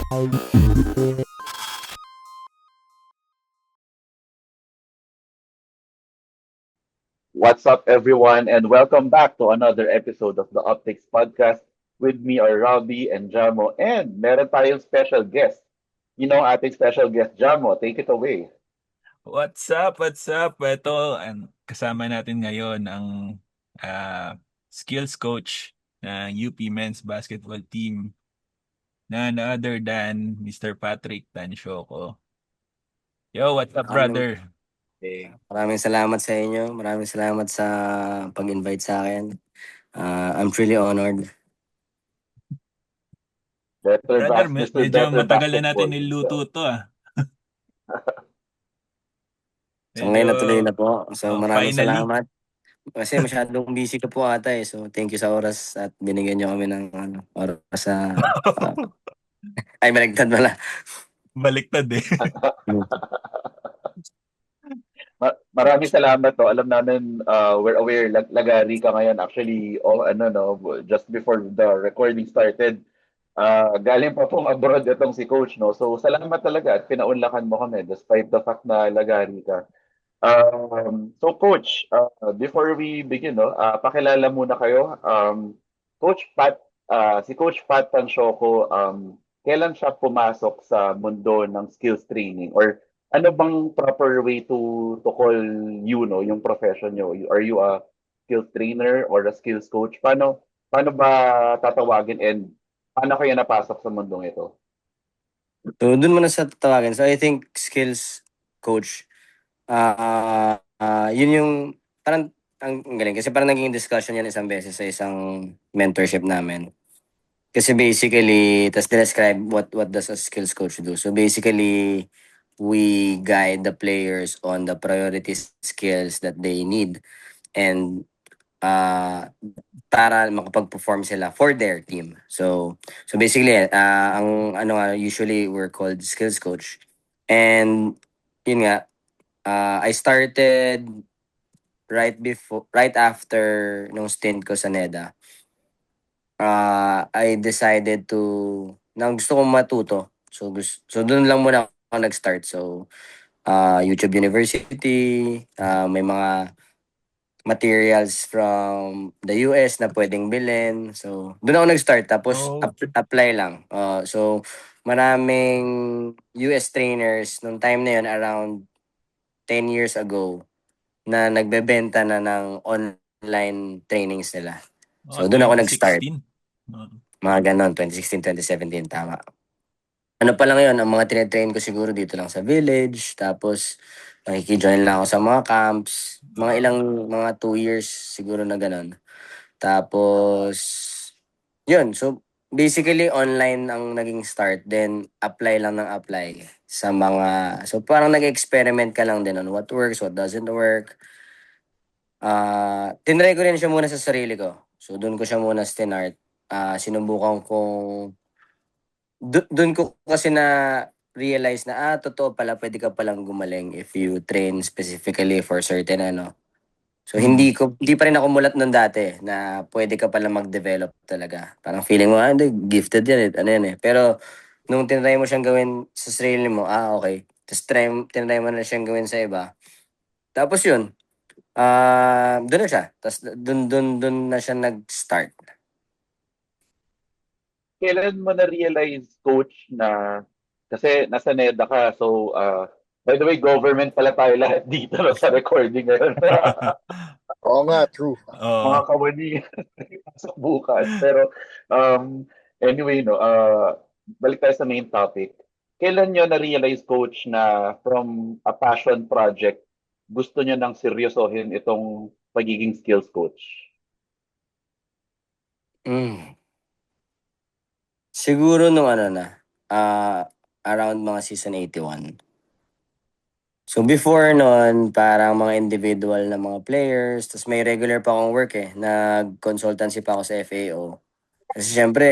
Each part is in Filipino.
What's up, everyone, and welcome back to another episode of the Optics Podcast. With me are Robbie and Jamo, and meron tayong special guest. You know, ating special guest, Jamo. Take it away. What's up? What's up? Ito, kasama natin ngayon ang skills coach ng UP Men's Basketball Team, none other than Mr. Patrick Tansyoco. Yo, what's up, Maraming, brother? maraming salamat sa inyo. Maraming salamat sa pag-invite sa akin. I'm truly honored. Brother, Mr. medyo Better matagal na natin Basketball niluto himself. to So ngayon Medyo natuloy na po. So maraming finally. salamat. Kasi masyadong busy ka po ata eh. So thank you sa oras at binigyan niyo kami ng oras sa... ay, baligtad pala. Baliktad eh. Maraming salamat to. Alam namin, we're aware, lagari ka ngayon. Actually, ano, no, just before the recording started, galing pa pong abroad itong si Coach, no? So, salamat talaga at pinaunlakan mo kami despite the fact na lagari ka. So, Coach, before we begin, no, pakilala muna kayo. Coach Pat, si Coach Pat Tansyoco, kailan siya pumasok sa mundo ng skills training? Or ano bang proper way to call you, no, yung profession nyo? Are you a skills trainer or a skills coach? Paano ba tatawagin and paano kayo napasok sa mundong ito? So dun muna sa tawagin. So I think skills coach. Yun yung parang ang galing. Kasi parang naging discussion yan isang beses sa isang mentorship namin. Kasi basically, tas describe what does a skills coach do. So basically, we guide the players on the priority skills that they need and para makapag-perform sila for their team. So basically, ang ano nga, usually we're called skills coach. And yun nga, I started right after nung stint ko sa NEDA. I decided na gusto kong matuto. So doon lang muna ako nag-start. So YouTube University, may mga materials from the US na pwedeng bilhin. So doon ako nag-start tapos Oh, apply lang. So maraming US trainers nung time na yun around 10 years ago na nagbebenta na ng online trainings nila. So doon ako nag-start. 2016. Oh. Mga ganon, 2016, 2017, tama. Ano pa lang yun, ang mga tinetrain ko siguro dito lang sa village, tapos nakikijoin lang ako sa mga camps, mga 2 years siguro na ganon. Tapos, yun, so basically online ang naging start, then apply lang ng apply sa mga, so parang nag-experiment ka lang din on what works, what doesn't work. Tinry ko rin siya muna sa sarili ko. So doon ko siya muna stinart. Sinubukan kong doon ko kasi na realize na totoo pala pwede ka palang gumaling if you train specifically for certain ano. So hindi pa rin ako mulat noon dati na pwede ka pala mag-develop talaga. Parang feeling mo hindi gifted yan ano yan eh. Pero nung tinry mo siyang gawin sa sarili mo, okay. Tapos tinry mo na siyang gawin sa iba. Tapos yun, doon na siya. Tapos doon na siya nag-start. Kailan mo na-realize, Coach, na kasi nasa NEDA ka, so by the way, government pala tayo lahat dito no, sa recording ngayon. Oo nga, true. Mga Oh. kawani pasok bukas. Pero anyway, no, balik tayo sa main topic. Kailan nyo na-realize, Coach, na from a passion project, gusto nyo nang seryosohin itong pagiging skills coach? Mm. Siguro nung ano na, around mga season 81. So before nun, parang mga individual na mga players, tapos may regular pa akong work eh, nag-consultancy pa ako sa FAO. Kasi syempre,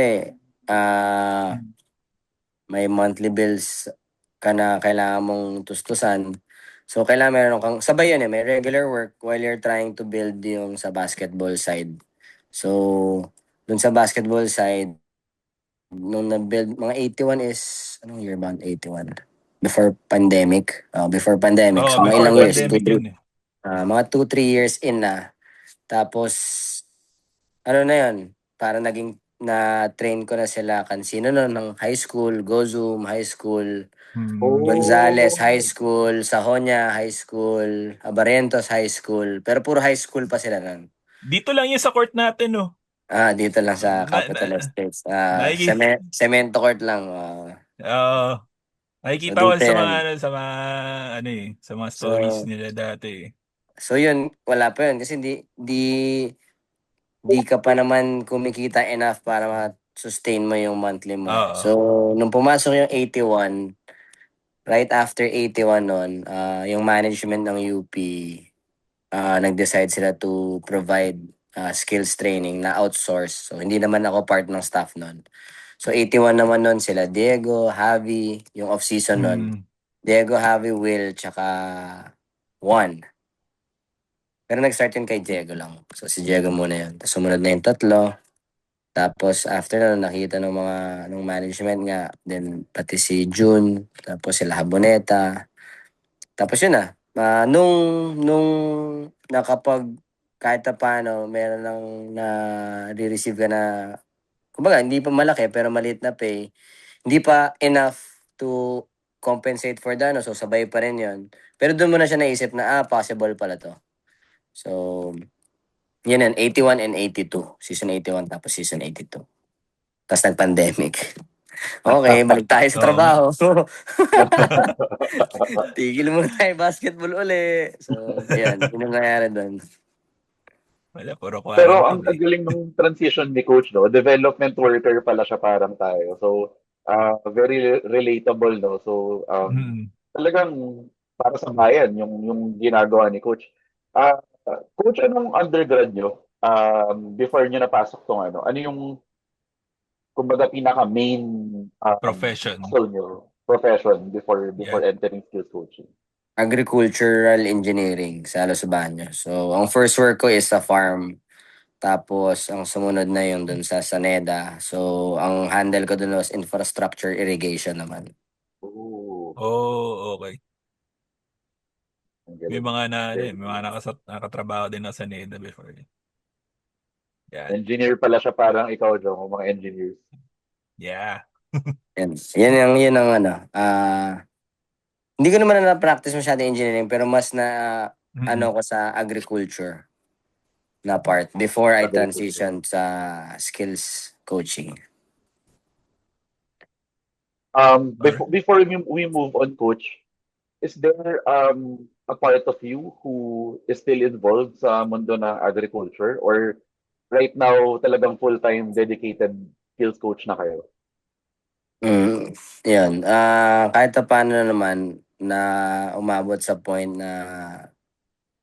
may monthly bills ka na kailangan mong tustusan. So kailangan meron kang, sabay yun eh, may regular work while you're trying to build yung sa basketball side. So, dun sa basketball side, Nung na-build, mga 81 is, anong year ba? 81? Before pandemic. Before pandemic. Oo, So, mga before ilang years? pandemic yun eh. Mga 2-3 years in na. Tapos, ano na yun? Para naging, na-train ko na sila kansino noon ng high school, Gozum High School, Gonzales High Oh, School, Sahonia High School, Abarrientos High School. Pero puro high school pa sila nun. Dito lang yun sa court natin, no? Dito lang sa Na, Capital na, Estates. nakiki, Cemento court lang. Oo, So nakikita ko dito sa mga, yan. sa mga, ano eh, sa mga stories So, nila dati eh. so yun, wala pa yun. Kasi di ka pa naman kumikita enough para ma-sustain mo yung monthly mo. Oo. So, nung pumasok yung 81, right after 81 nun, yung management ng UP, nag-decide sila to provide skills training na outsource. So, hindi naman ako part ng staff nun. So, 81 naman nun sila Diego, Javi, yung off-season nun. Mm. Diego, Javi, Will, tsaka Juan. Pero nag-start yun kay Diego lang. So, si Diego muna yun. Tapos sumunod na yung tatlo. Tapos after na nakita ng mga nung management nga, then pati si June, tapos sila Haboneta. Tapos yun na. Nung nakapag kahit na paano, meron lang na re-receive ka na, kumbaga, hindi pa malaki pero maliit na pay. Hindi pa enough to compensate for the ano, so sabay pa rin yun. Pero doon mo na siya naisip na, possible pala to. So, yun yan, 81 and 82. Season 81 tapos season 82. Tapos nag-pandemic. Okay, balik tayo sa Oo nga. trabaho. Tigil muna tayo basketball uli. So, yan. Yun ang nangyari doon. Wala, puro pero ang quarantine eh. galing ng transition ni Coach, no? Development worker pala siya parang tayo. So, very relatable, no? So, Mm. talagang para sa bayan yung ginagawa ni Coach. Ah, Coach, anong undergrad nyo? Before nyo napasok tong ano? Ano yung, kumbaga, pinaka-main Profession. hustle nyo, profession before Yeah. entering skills coaching? Agricultural engineering sa Los Baños. So, ang first work ko is sa farm. Tapos, ang sumunod na yung dun sa Saneda. So, ang handle ko dun was infrastructure irrigation naman. Oh, Oh, okay. ang May galing. mga Very may mga cool. nakatrabaho din na sa NEDA before. Yan. Engineer pala siya parang ikaw, Jong, mga engineers. Yeah. Yan ang ano. Hindi ko naman na-practice masyado engineering pero mas na Mm. ko sa agriculture na part before I Agriculture. transition sa skills coaching. Before we move on, Coach, is there a part of you who is still involved sa mundo ng agriculture, or right now talagang full-time dedicated skills coach na kayo? Yun. Kahit na paano naman na umabot sa point na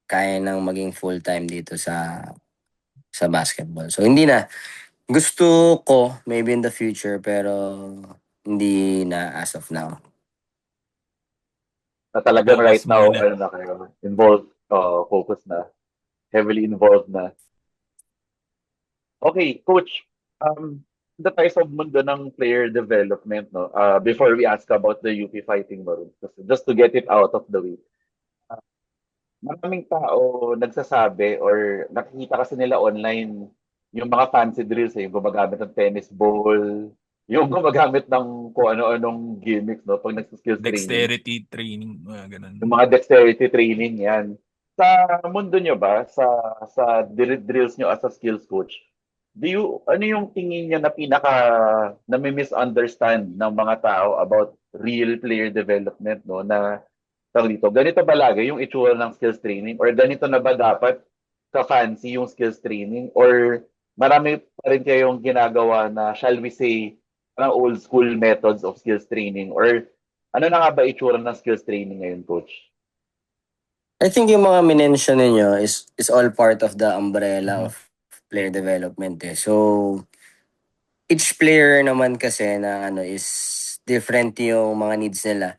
kaya nang maging full-time dito sa basketball. So, hindi na. Gusto ko, maybe in the future, pero hindi na as of now. Na talagang Focus right now, muna. ano na kayo, involved, focus na, heavily involved na. Okay, Coach, punta tayo sa mundo ng player development, no? Before we ask about the UP Fighting Maroons, just to get it out of the way. Maraming tao nagsasabi or nakikita kasi nila online yung mga fancy drills, yung gumagamit ng tennis ball, yung gumagamit ng kung ano-anong gimmicks, no, pag nagsa-skills training. Dexterity training, ganun. Yung mga dexterity training yan. Sa mundo nyo ba, sa drills nyo as a skills coach, ano yung tingin nyo na misunderstand ng mga tao about real player development, no, na tawag dito, ganito ba lagi yung itsura ng skills training, or ganito na ba dapat ka-fancy yung skills training, or marami pa rin kayong ginagawa na, shall we say, parang old school methods of skills training, or ano na nga ba itsura ng skills training ngayon, coach? I think yung mga minention ninyo is all part of the umbrella Mhm. of player development eh. So, each player naman kasi na is different yung mga needs nila.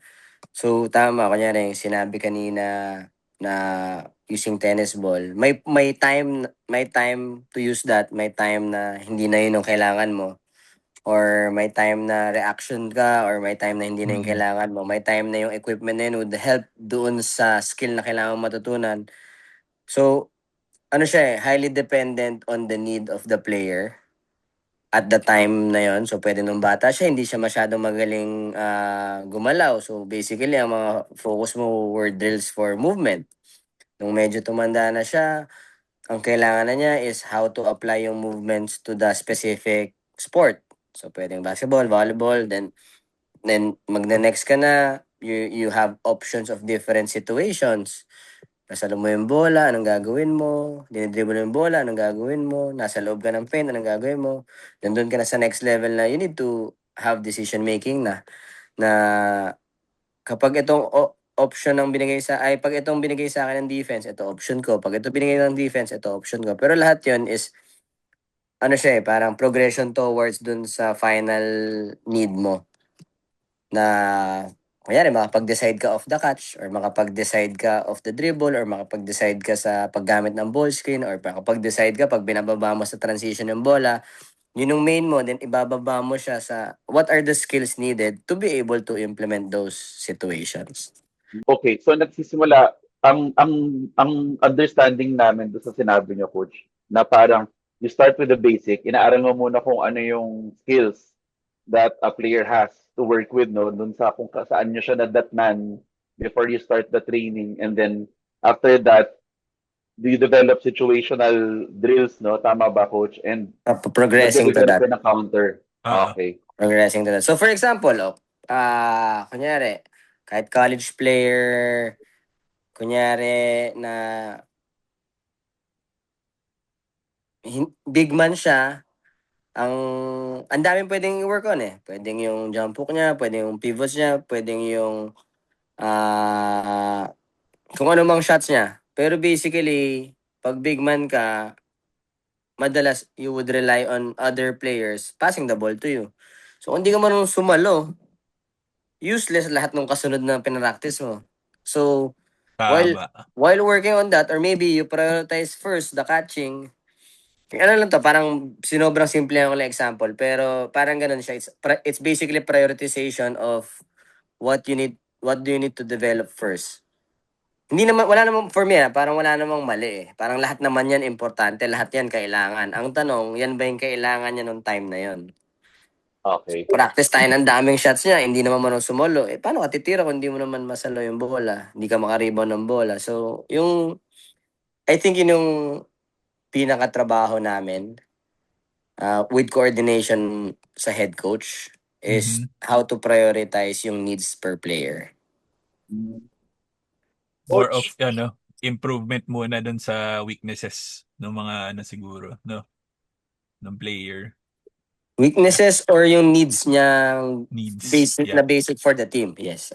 So, tama. Kunyari, yung sinabi kanina na using tennis ball, may time to use that, may time na hindi na yun ang kailangan mo. or may time na reaction ka, or may time na hindi na yung kailangan mo, may time na yung equipment na yun would help doon sa skill na kailangan mong matutunan. So, ano siya highly dependent on the need of the player at the time na yon. So, pwede nung bata siya, hindi siya masyadong magaling gumalaw. So, basically, ang mga focus mo were drills for movement. Nung medyo tumanda na siya, ang kailangan na niya is how to apply yung movements to the specific sport. So, pwedeng basketball, volleyball, then magne-next ka na, you have options of different situations. Nasalo mo yung bola, anong gagawin mo? Dinidribble mo yung bola, anong gagawin mo? Nasa loob ka ng paint, anong gagawin mo? Then doon ka na sa next level na you need to have decision making na kapag itong option ang binigay pag itong binigay sa akin ng defense, ito option ko. Pag ito binigay ng defense, ito option ko. Pero lahat 'yon is ano siya parang progression towards dun sa final need mo na kunyari makapag-decide ka of the catch or makapag-decide ka of the dribble or makapag-decide ka sa paggamit ng ball screen or makapag-decide ka pag binababa mo sa transition ng bola, yun yung main mo, then ibababa mo siya sa what are the skills needed to be able to implement those situations. Okay, so nagsisimula ang understanding namin doon sa sinabi niyo, coach, na parang you start with the basic, inaaral mo muna kung ano yung skills that a player has to work with, no, doon sa kung saan niyo siya nadatnan before you start the training, and then after that do you develop situational drills, no, tama ba, coach, and Progressing to magde-develop that. ka ng counter. Ah, Okay. Progressing to that. So for example, kunyari, kahit college player, kunyari na big man siya, ang daming pwedeng i-work on eh. Pwedeng yung jump hook niya, pwedeng yung pivots niya, pwedeng yung kung ano mang shots niya. Pero basically, pag big man ka, madalas you would rely on other players passing the ball to you. So kung hindi ka marunong sumalo, useless lahat ng kasunod na pinractice mo. So, tama. while working on that, or maybe you prioritize first the catching, ano lang to, parang sinobrang simple lang lang example, pero parang ganun siya. It's basically prioritization of what do you need to develop first. Hindi naman, wala namang, for me parang wala namang mali eh. Parang lahat naman yan importante, lahat yan kailangan. Ang tanong, yan ba yung kailangan niya nung time na yon? Okay. Practice tayo ng daming shots niya, hindi naman marunong sumolo. Eh, paano ka titira kung hindi mo naman masalo yung bola? Hindi ka makarebound ng bola. So, I think yun yung pinakatrabaho namin with coordination sa head coach is how to prioritize yung needs per player. More Coach. of improvement muna dun sa weaknesses ng mga siguro, no? Ng player Weaknesses or yung needs niya needs. basic Yeah. na basic for the team. Yes.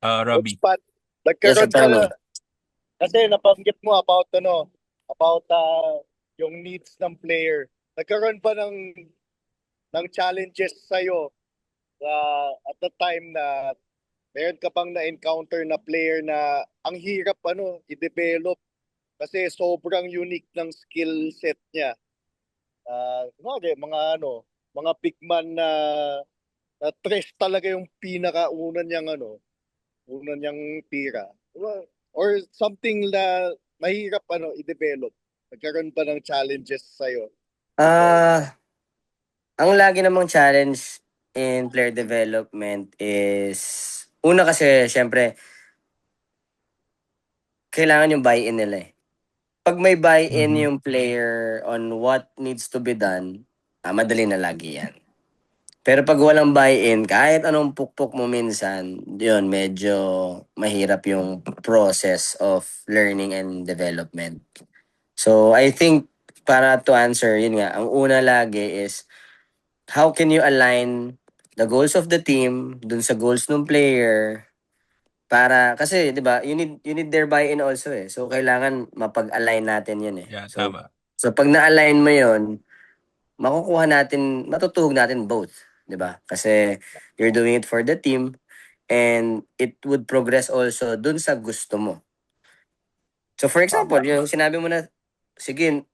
Robbie. Coach Pat, Yes, nagkaroon ka attorney. na, kasi nabanggit mo about yung needs ng player. Nagkaroon ba ng challenges sa'yo at the time na meron ka pang na-encounter na player na ang hirap i-develop kasi sobrang unique ng skill set niya. Mga big man na tres talaga yung pinakauna niyang tira. Or something na mahirap i-develop. Nagkaroon pa ng challenges sa'yo. Ang lagi namang challenge in player development is, una kasi, syempre, kailangan yung buy-in nila eh. Pag may buy-in yung player on what needs to be done, madali na lagi yan. Pero pag walang buy-in, kahit anong pukpok mo minsan, yun, medyo mahirap yung process of learning and development. So, I think, para to answer, yun nga, ang una lagi is, how can you align the goals of the team dun sa goals ng player para kasi 'di ba you need their buy-in also eh. So kailangan mapag-align natin 'yun eh. Yeah, So tama. pag na-align mo 'yun, matutuhog natin both, 'di ba? Kasi you're doing it for the team and it would progress also dun sa gusto mo. So for example, yung sinabi mo na sige,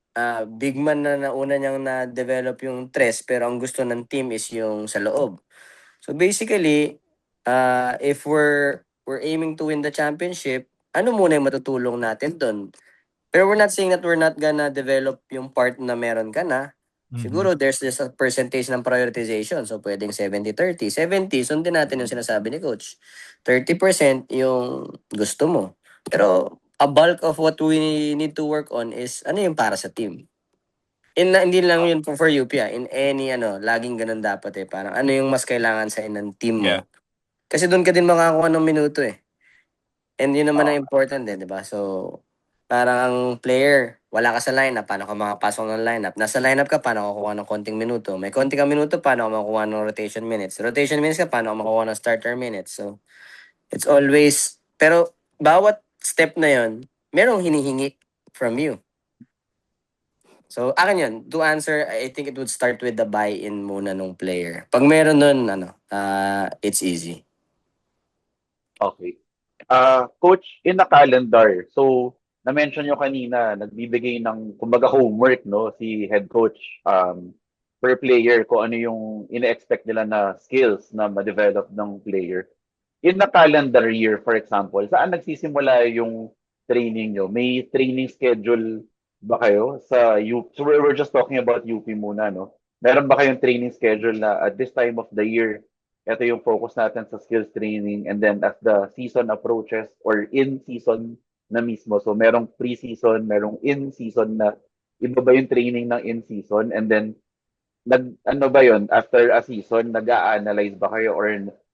big man na nauna niyang na-develop yung tres pero ang gusto ng team is yung sa loob. So basically, if we're aiming to win the championship, ano muna yung matutulong natin doon? Pero we're not saying that we're not gonna develop yung part na meron ka na. Siguro there's just a percentage ng prioritization. So pwedeng 70-30. 70, sundin natin yung sinasabi ni coach. 30% yung gusto mo. Pero a bulk of what we need to work on is ano yung para sa team. Hindi lang yun for UP in any laging ganun dapat eh. Parang ano yung mas kailangan sa ng team mo. Yeah. Kasi doon ka din makakuha ng minuto eh. And yun naman Oo. ang important eh, di ba? So, parang ang player, wala ka sa lineup, paano ka makapasok ng lineup? Nasa lineup ka, paano ka kukuha ng konting minuto? May konti ka minuto, paano ka makukuha ng rotation minutes? Rotation minutes ka, paano ka makukuha ng starter minutes? So, it's always, pero bawat step na yon merong hinihingi from you. So, akin yun, to answer, I think it would start with the buy-in muna nung player. Pag meron nun, it's easy. Okay. Coach, in the calendar, so na-mention nyo kanina, nagbibigay ng, kumbaga, homework, no, si head coach per player kung ano yung ina-expect nila na skills na ma-develop ng player. In the calendar year, for example, saan nagsisimula yung training nyo? May training schedule ba kayo sa UP? So we're just talking about UP muna, no? Meron ba kayong training schedule na at this time of the year, ito yung focus natin sa skills training, and then as the season approaches or in season na mismo, so merong pre-season, merong in season na iba ba yung training ng in season, and then ano ba yon after a season, nag-a-analyze ba kayo or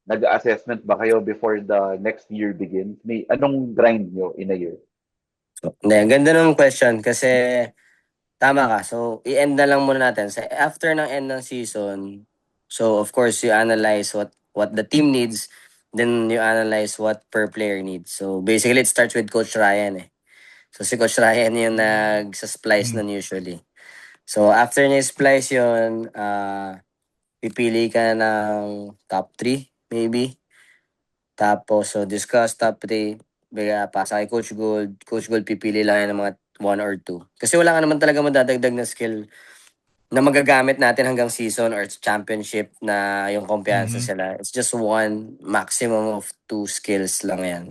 nag-assessment ba kayo before the next year begins? May anong grind nyo in a year? So, hindi, ganda ng question kasi tama ka. So, i-end na lang muna natin. So, after ng end ng season, so of course, you analyze what the team needs, then you analyze what per player needs. So, basically, it starts with Coach Ryan eh. So, si Coach Ryan yung nag-splice nun usually. So, after niya splice yun, pipili ka ng top 3, maybe. Tapos, so discuss top 3. Bigla pa sa kay Coach Gold. Coach Gold pipili lang yan ng mga 1 or 2. Kasi wala ka naman talaga madadagdag na skill na magagamit natin hanggang season or championship na yung kumpiyansa sila. It's just one maximum of 2 skills lang yan.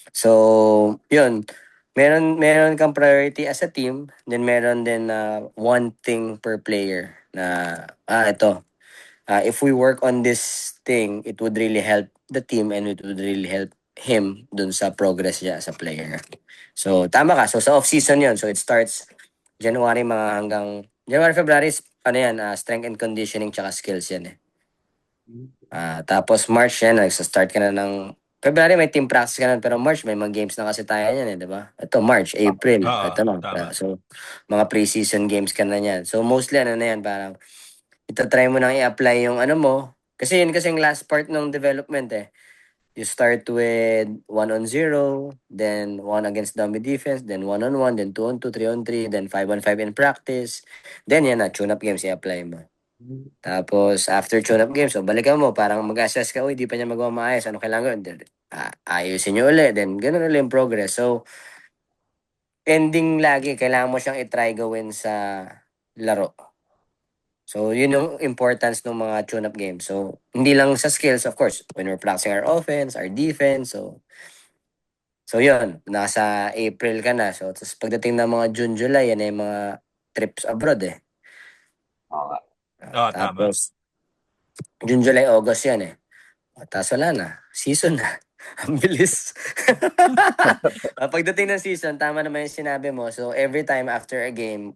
So, yun. Meron kang priority as a team, then meron din one thing per player na, ito. If we work on this thing, it would really help the team and it would really help him dun sa progress niya as a player. So, tama ka. So, sa off-season yun. So, it starts January January, February, strength and conditioning tsaka skills yan eh. Tapos March yan, nagsa-start ka na ng February may team practice ka na, pero March may mga games na kasi tayo yan eh, di ba? Ito March, April, ito na. Tama. So, mga preseason games ka na yan. So, mostly na yan, parang itatry mo nang i-apply yung mo. Kasi yun kasing last part ng development eh. You start with 1-on-0, then 1 against dummy defense, then 1-on-1, then 2-on-2, 3-on-3, then 5-on-5 in practice. Then yan na, tune-up games i-apply mo. Tapos, after tune-up games, so balikan mo, parang mag-assess ka, di pa niya magawa maayos, ano kailangan gawin? Ayusin nyo ulit, then ganun ulit yung progress. So, ending lagi, kailangan mo siyang i-try gawin sa laro. So, yun yung importance ng mga tune-up games. So, hindi lang sa skills, of course, when we're practicing our offense, our defense, so yun, nasa April ka na. So, tapos pagdating ng mga June, July, yan ay mga trips abroad eh. Tama. Tapos, June, July, August yan eh. Tapos wala na. Season na. Ang bilis. Pagdating ng season, tama naman yung sinabi mo. So, every time after a game,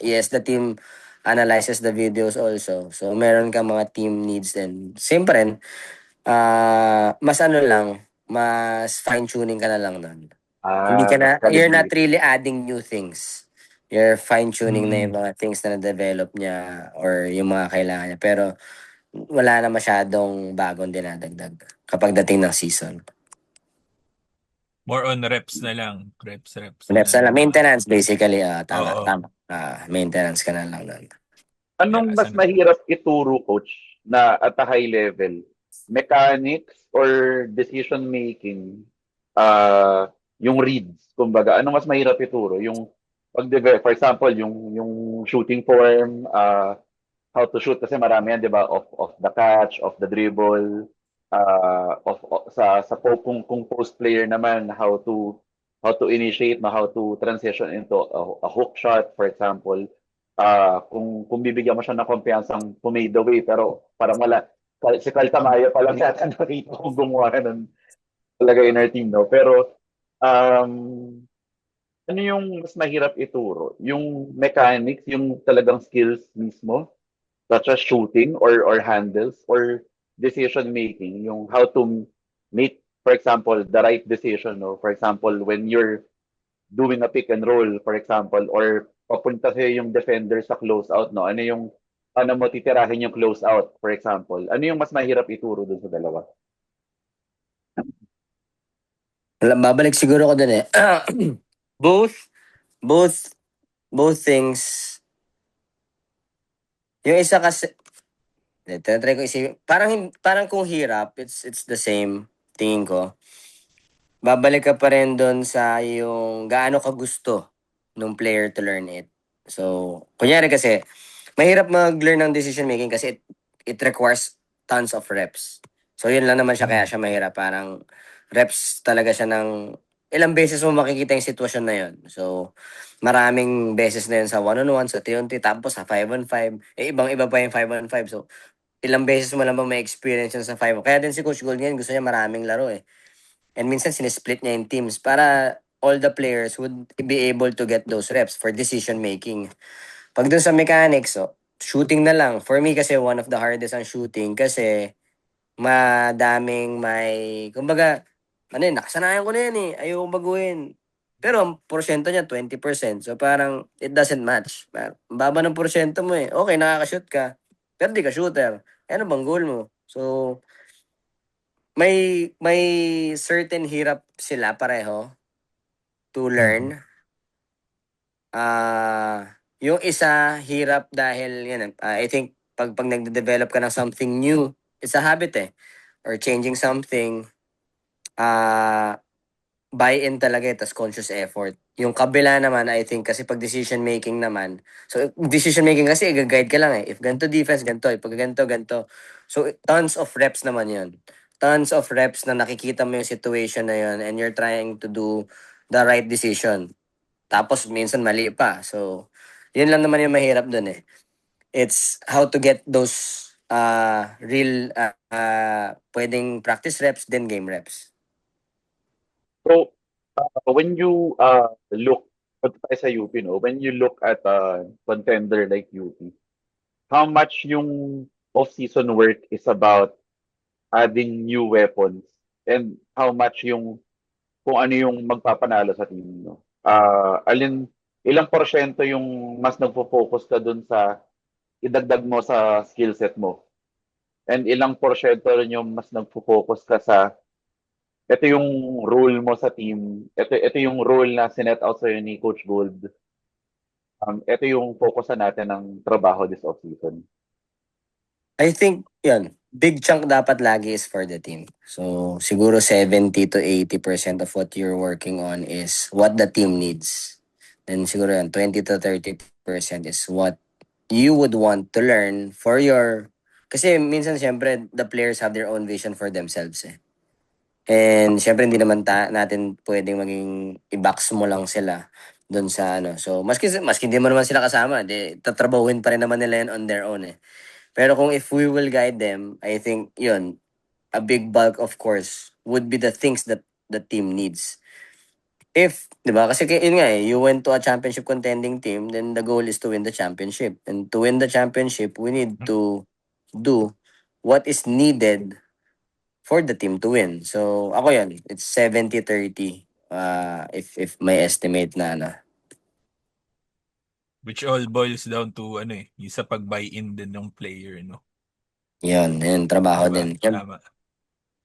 yes, the team analyzes the videos also. So, meron ka mga team needs din. Same pa rin. Mas mas fine-tuning ka na lang nun. Hindi ka na, you're not really adding new things. You're fine-tuning na yung mga things na na-develop niya or yung mga kailangan niya. Pero, wala na masyadong bagong dinadagdag kapag dating ng season. More on reps na lang. Reps Reps na lang. Maintenance basically. Oo. Tama. Maintenance ka na lang nun. Anong mas mahirap ituro, coach, na at a high level? Mechanics or decision making? Yung reads, kumbaga. Anong mas mahirap ituro? Yung for example, yung shooting form, how to shoot kasi marami yan, 'di ba? Of the catch, of the dribble, sa kung post player naman, how to initiate, how to transition into a hook shot, for example. Kung bibigyan mo siya ng kumpiyansang pumade away, pero parang wala. Si Cal Tamayo pa lang yata nakita kong gumawa ng talaga in our team, no? Pero, um, ano yung mas mahirap ituro? Yung mechanics, yung talagang skills mismo, such as shooting or handles or decision making, yung how to make, for example, the right decision, no? For example, when you're doing a pick and roll, for example, or papunta sa'yo yung defender sa close out, no? Ano mo titirahin yung close out, for example? Ano yung mas mahirap ituro dun sa dalawa? Babalik siguro ko dun eh. both, both, both things. Yung isa kasi, try ko isipin. Parang kung hirap, it's the same, tingin ko. Babalik ka pa rin doon sa yung gaano ka gusto nung player to learn it. So, kunyari kasi, mahirap mag-learn ng decision making kasi it requires tons of reps. So, yun lang naman siya kaya siya mahirap. Parang reps talaga siya ng ilang beses mo makikita yung sitwasyon na yun. So, maraming beses na yun sa 1-on-1, sa 3-on-3, tapos sa 5-on-5. Ibang-iba pa yung 5-on-5. So, ilang beses mo lang ba may experience yun sa 5. Kaya din si Coach Gold ngayon, gusto niya maraming laro eh. And minsan sinisplit niya yung teams para all the players would be able to get those reps for decision making. Pag dun sa mechanics, so, shooting na lang. For me kasi one of the hardest ang shooting kasi madaming kumbaga, nakasanayan ko na yan eh. Ayaw baguhin. Pero ang porsyento niya 20%. So parang it doesn't match. Ang baba ng porsyento mo eh. Okay, nakaka-shoot ka. Pero di ka shooter. Ano bang goal mo? So may certain hirap sila pareho to learn. Yung isa hirap dahil yan, I think pag nagde-develop ka ng something new, it's a habit eh. Or changing something, buy-in talaga eh, tas conscious effort. Yung kabila naman, I think, kasi pag decision making naman, so decision making kasi, i-guide ka lang eh. If ganito defense, ganito. If pag ganito, ganito. So, tons of reps naman yun. Tons of reps na nakikita mo yung situation na yun and you're trying to do the right decision. Tapos, minsan mali pa. So, yun lang naman yung mahirap dun eh. It's how to get those real, pwedeng practice reps, then game reps. So, when you look sa UP, no, when you look at a contender like UP, how much yung off-season work is about adding new weapons and how much yung kung ano yung magpapanalo sa team, no? Ilang porsyento yung mas nagfo-focus ka dun sa idagdag mo sa skill set mo? And ilang porsyento rin yung mas nagfo-focus ka sa ito yung role mo sa team. Ito yung role na sinet out sa'yo ni Coach Gold. Ito yung focusan natin ng trabaho this off-season. I think, yun, big chunk dapat lagi is for the team. So, siguro 70 to 80% of what you're working on is what the team needs. Then siguro yun, 20 to 30% is what you would want to learn for kasi minsan syempre, the players have their own vision for themselves eh. And syempre hindi naman natin pwedeng maging i-box mo lang sila doon sa ano. So, maski hindi mo naman sila kasama, tatrabahuin pa rin naman nila yan on their own eh. Pero kung if we will guide them, I think yun, a big bulk of course would be the things that the team needs. If, di ba, kasi yun nga eh, you went to a championship contending team, then the goal is to win the championship. And to win the championship, we need to do what is needed for the team to win. So, ako yun, it's 70-30 if may estimate na ano. Which all boils down to yung sa pag-buy-in din ng player, no? Yun, trabaho Diba? din. Yan. Tama.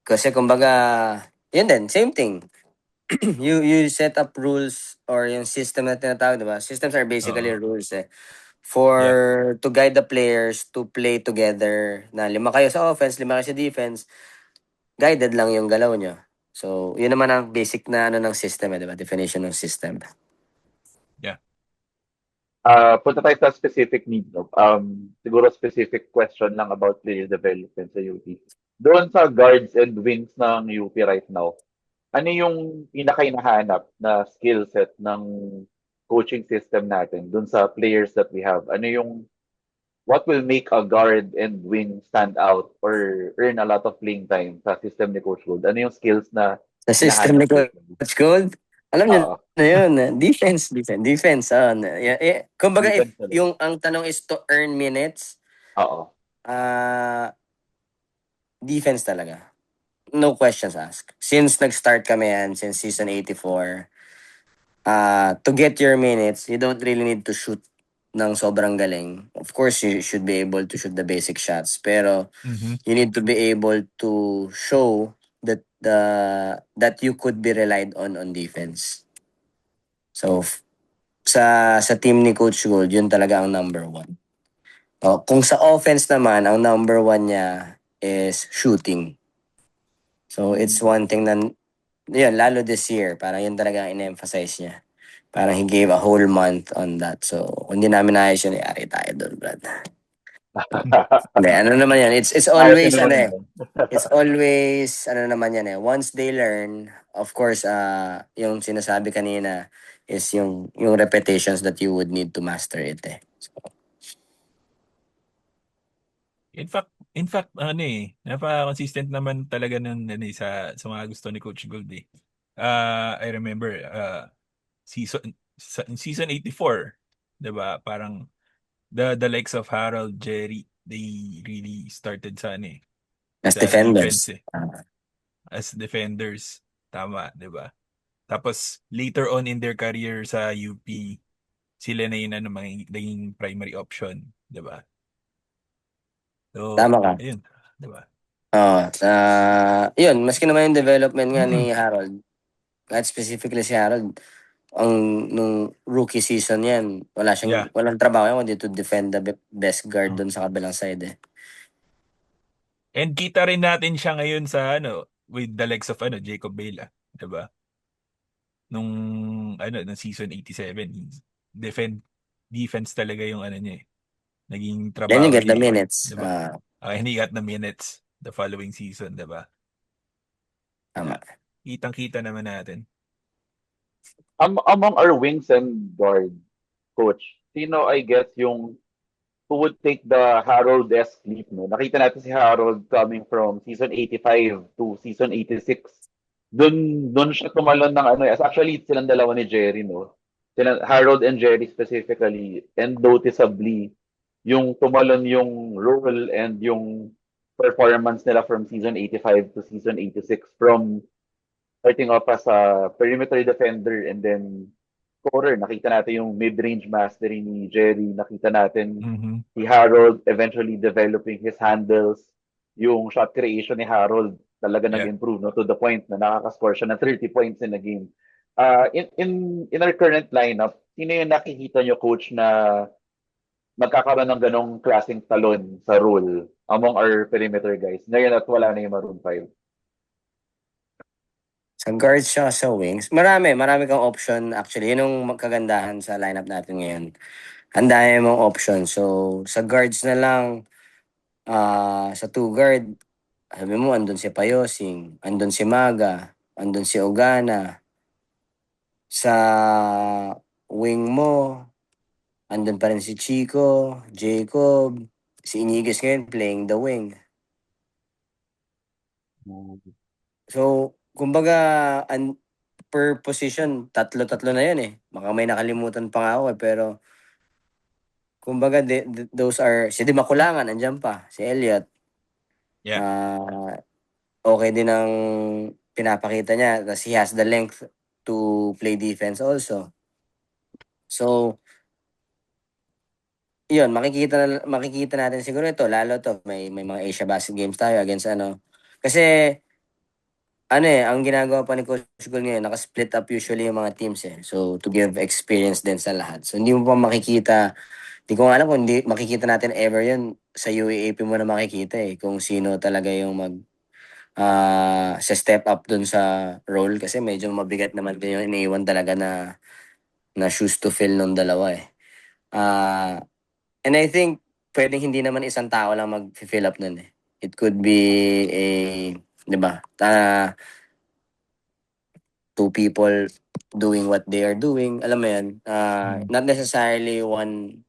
Kasi kumbaga, yun din, same thing. you set up rules or yung system na tinatawag, diba? Systems are basically rules eh. To guide the players to play together na 5 kayo sa offense, 5 kayo sa defense, guided lang yung galaw nyo. So, yun naman ang basic na ng system eh, diba? Definition ng system. Yeah. Punta tayo sa specific need, no? Siguro specific question lang about player development sa UP. Doon sa guards and wings ng UP right now, ano yung pinaka-hinahanap na skill set ng coaching system natin doon sa players that we have? Ano yung what will make a guard and wing stand out or earn a lot of playing time sa system ni Coach Gold? Ano yung skills na Sa system ni hinahanap usually? Coach Gold, alam niyo Oo, na yun. Defense. Kumbaga, if defense talaga. ang tanong is to earn minutes, Oo. defense talaga. No questions asked. Since nag-start kami yan, since season 84, to get your minutes, you don't really need to shoot ng sobrang galing. Of course, you should be able to shoot the basic shots. Pero Mhm. you need to be able to show that you could be relied on defense. So, sa team ni Coach Gold, yun talaga ang number one. Kung sa offense naman, ang number one niya is shooting. So, it's one thing na, yun, lalo this year, parang yun talaga ang in-emphasize niya. Parang he gave a whole month on that. So, kung hindi namin ayos yun, yari tayo doon, Brad. Hindi, ano naman yan? It's Ayos always, din naman ano eh. yun. It's always, ano naman yan eh. Once they learn, of course, yung sinasabi kanina is yung repetitions that you would need to master it eh. So, In fact, ano eh, napaka-consistent naman talaga ng ano, sa mga gusto ni Coach Gold eh. I remember season 84, 'di ba? Parang the likes of Harold, Jerry, they really started sa ano eh, as sa defense defenders. eh, as defenders. Tama, 'di ba? Tapos later on in their career sa UP, sila na yung naging primary option, 'di ba? So, Tama ka. ayun, 'di ba? Yun, maski naman yung development nga ni Harold, kahit specifically si Harold, ang nung rookie season yan, Yeah. walang trabaho yan kundi to defend the best guard doon sa kabilang side eh. And kita rin natin siya ngayon sa ano, with the likes of ano, Jacob Bela, 'di ba? Nung ano, ng season 87, defense talaga yung ano niya eh. Naging Then you trabaho get the niya, minutes. 'di ba? And he got the minutes the following season, 'di ba? Tama. Kitang-kita naman natin. Among our wings and guard, coach, sino I guess yung who would take the Harold-esque leap, no? Nakita natin si Harold coming from season 85 to season 86. Doon siya tumalon ng ano, as actually silang dalawa ni Jerry, no? Harold and Jerry specifically, and noticeably, yung tumalon yung role and yung performance nila from season 85 to season 86 from starting off as a perimeter defender and then scorer. Nakita natin yung mid-range mastery ni Jerry. Nakita natin Mhm. si Harold eventually developing his handles. Yung shot creation ni Harold talaga Yeah. nag-improve, no, to the point na nakaka-score siya ng 30 points in a game. In our current lineup, sino yung nakikita nyo, coach, na magkakaroon ng ganong klaseng talon sa role among our perimeter guys? Ngayon at wala na yung Maroon 5. Sa guards siya sa wings, marami kang option actually. Yun yung kagandahan sa lineup natin ngayon. Ang dami mong option. So, sa guards na lang, sa two guard, sabi mo, andun si Payosing, andun si Maga, andun si Ogana. Sa wing mo, andun pa rin si Chico, Jacob, si Iniguez ngayon playing the wing. So, kumbaga, per position, tatlo-tatlo na yun eh. Baka may nakalimutan pa nga ako eh, pero kumbaga, those are, si Di Makulangan, andyan pa, si Elliot. Yeah. Okay din ang pinapakita niya. Tapos he has the length to play defense also. So, yun, makikita natin siguro ito, lalo to, may mga Asia Basket Games tayo against ano. Kasi, ano eh, ang ginagawa pa ni Coach Gol ngayon, naka-split up usually yung mga teams eh. So, to give experience din sa lahat. So, hindi mo pa makikita, hindi ko nga alam kung hindi makikita natin ever yun. Sa UAAP mo na makikita eh, kung sino talaga yung sa step up dun sa role. Kasi medyo mabigat naman din yung iniwan talaga na shoes to fill nung dalawa eh. And I think pwedeng hindi naman isang tao lang mag-fill up nun eh. It could be a, di ba? Two people doing what they are doing. Alam mo yan, not necessarily one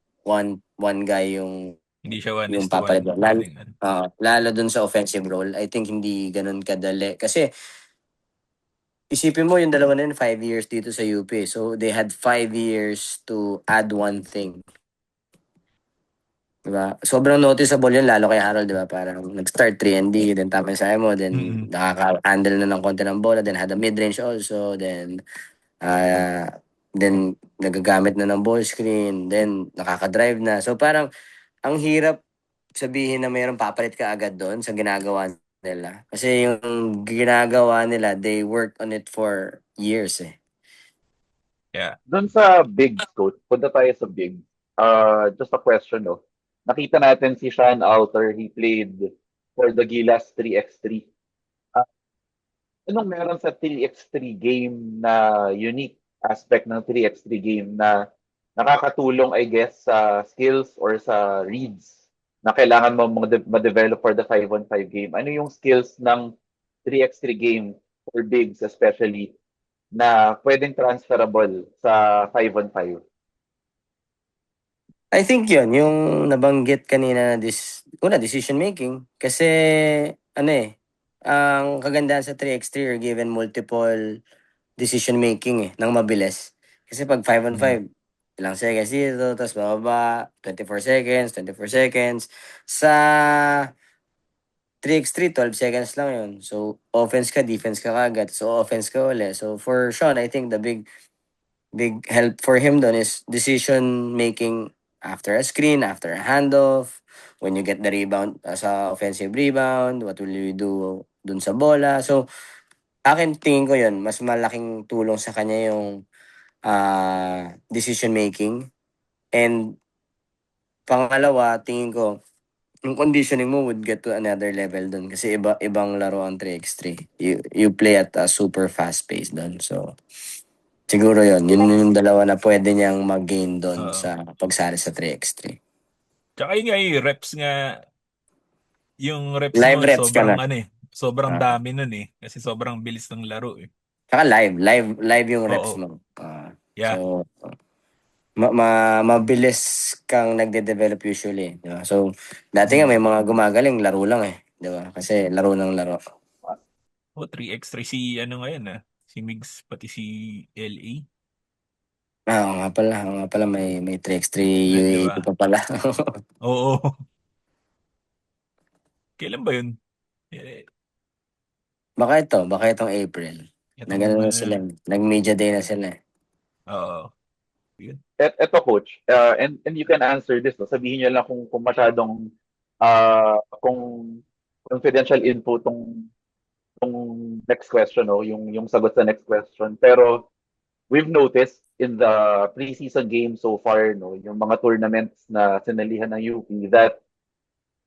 guy yung Hindi siya 1 is to papalit. 1. Pwedeng, ano. Lalo dun sa offensive role, I think hindi ganun kadali. Kasi isipin mo yung dalawa na yun, 5 years dito sa UP. So they had 5 years to add one thing. Diba? Sobrang noticeable yun, lalo kay Harold, diba? Parang nag-start 3-and-D, then tama yung sabi mo, then nakaka-handle na ng konti ng bola, then had a mid-range also, then nagagamit na ng ball screen, then nakaka-drive na. So parang ang hirap sabihin na mayroong papalit ka agad doon sa ginagawa nila. Kasi yung ginagawa nila, they worked on it for years eh. Yeah. Doon sa bigs, coach, punta tayo sa bigs. Just a question, no? Nakita natin si Sean Alter, he played for the Gilas 3x3. Anong meron sa 3x3 game na unique aspect ng 3x3 game na nakakatulong, I guess, sa skills or sa reads na kailangan mo ma-develop for the 5-on-5 game? Ano yung skills ng 3x3 game for bigs especially na pwedeng transferable sa 5-on-5? I think yun, yung nabanggit kanina na decision making. Kasi, ang kagandahan sa 3x3 are given multiple decision making ng mabilis. Kasi pag 5-on-5, ilang seconds dito, tapos bababa, 24 seconds, 24 seconds. Sa 3x3, 12 seconds lang yun. So, offense ka, defense ka kagad. So, offense ka ulit. So, for Sean, I think the big help for him doon is decision making after a screen, after a handoff, when you get the rebound sa offensive rebound, what will you do dun sa bola. So, akin tingin ko yun, mas malaking tulong sa kanya yung decision making. And pangalawa, tingin ko, yung conditioning mo would get to another level dun kasi ibang laro ang 3x3. You play at a super fast pace dun. So, siguro yun yung dalawa na pwede niyang mag-gain doon sa pagsali sa 3x3. Tsaka yun nga yung reps nga, yung reps Live mo reps ka sobrang na. sobrang dami nun eh. Kasi sobrang bilis ng laro eh. Tsaka live yung reps Oo. mo. Yeah. So, mabilis kang nagde-develop usually. Di ba? So, dati nga may mga gumagaling, laro lang eh. Di ba? Kasi laro ng laro. 3x3 si ano ngayon si Migs pati si LA. Oo nga pala, may 3x3 Di UAAP ba? pa pala. Oo. Kailan ba yun? Baka itong April. Itong Na sila. Nag-media day na sila eh. Oo. Yun. Eto coach, and you can answer this, no? Sabihin niyo lang kung masyadong kung confidential info tong next question, no? Yung sagot sa next question. Pero we've noticed in the preseason game so far, no, yung mga tournaments na sinalihan ng UP, that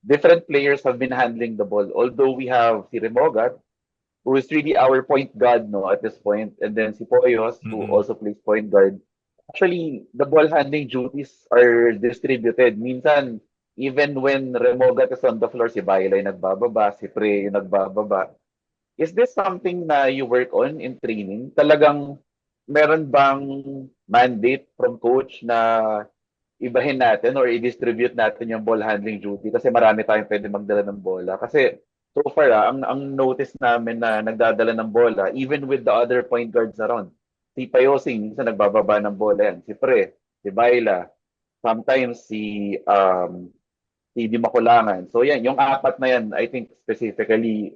different players have been handling the ball. Although we have si Remogat, who is really our point guard, no, at this point, and then si Poyos, who also plays point guard. Actually, the ball handling duties are distributed. Minsan, even when Remogat is on the floor, si Bailay nagbababa, si Pre yung nagbababa. Is this something na you work on in training? Talagang meron bang mandate from coach na ibahin natin or i-distribute natin yung ball handling duty kasi marami tayong pwede magdala ng bola. Kasi so far, ang notice namin na nagdadala ng bola, even with the other point guards around, si Payosing, minsan nagbababa ng bola yan. Si Pre, si Baila, sometimes si Di Makulangan. So yan, yung apat na yan, I think specifically,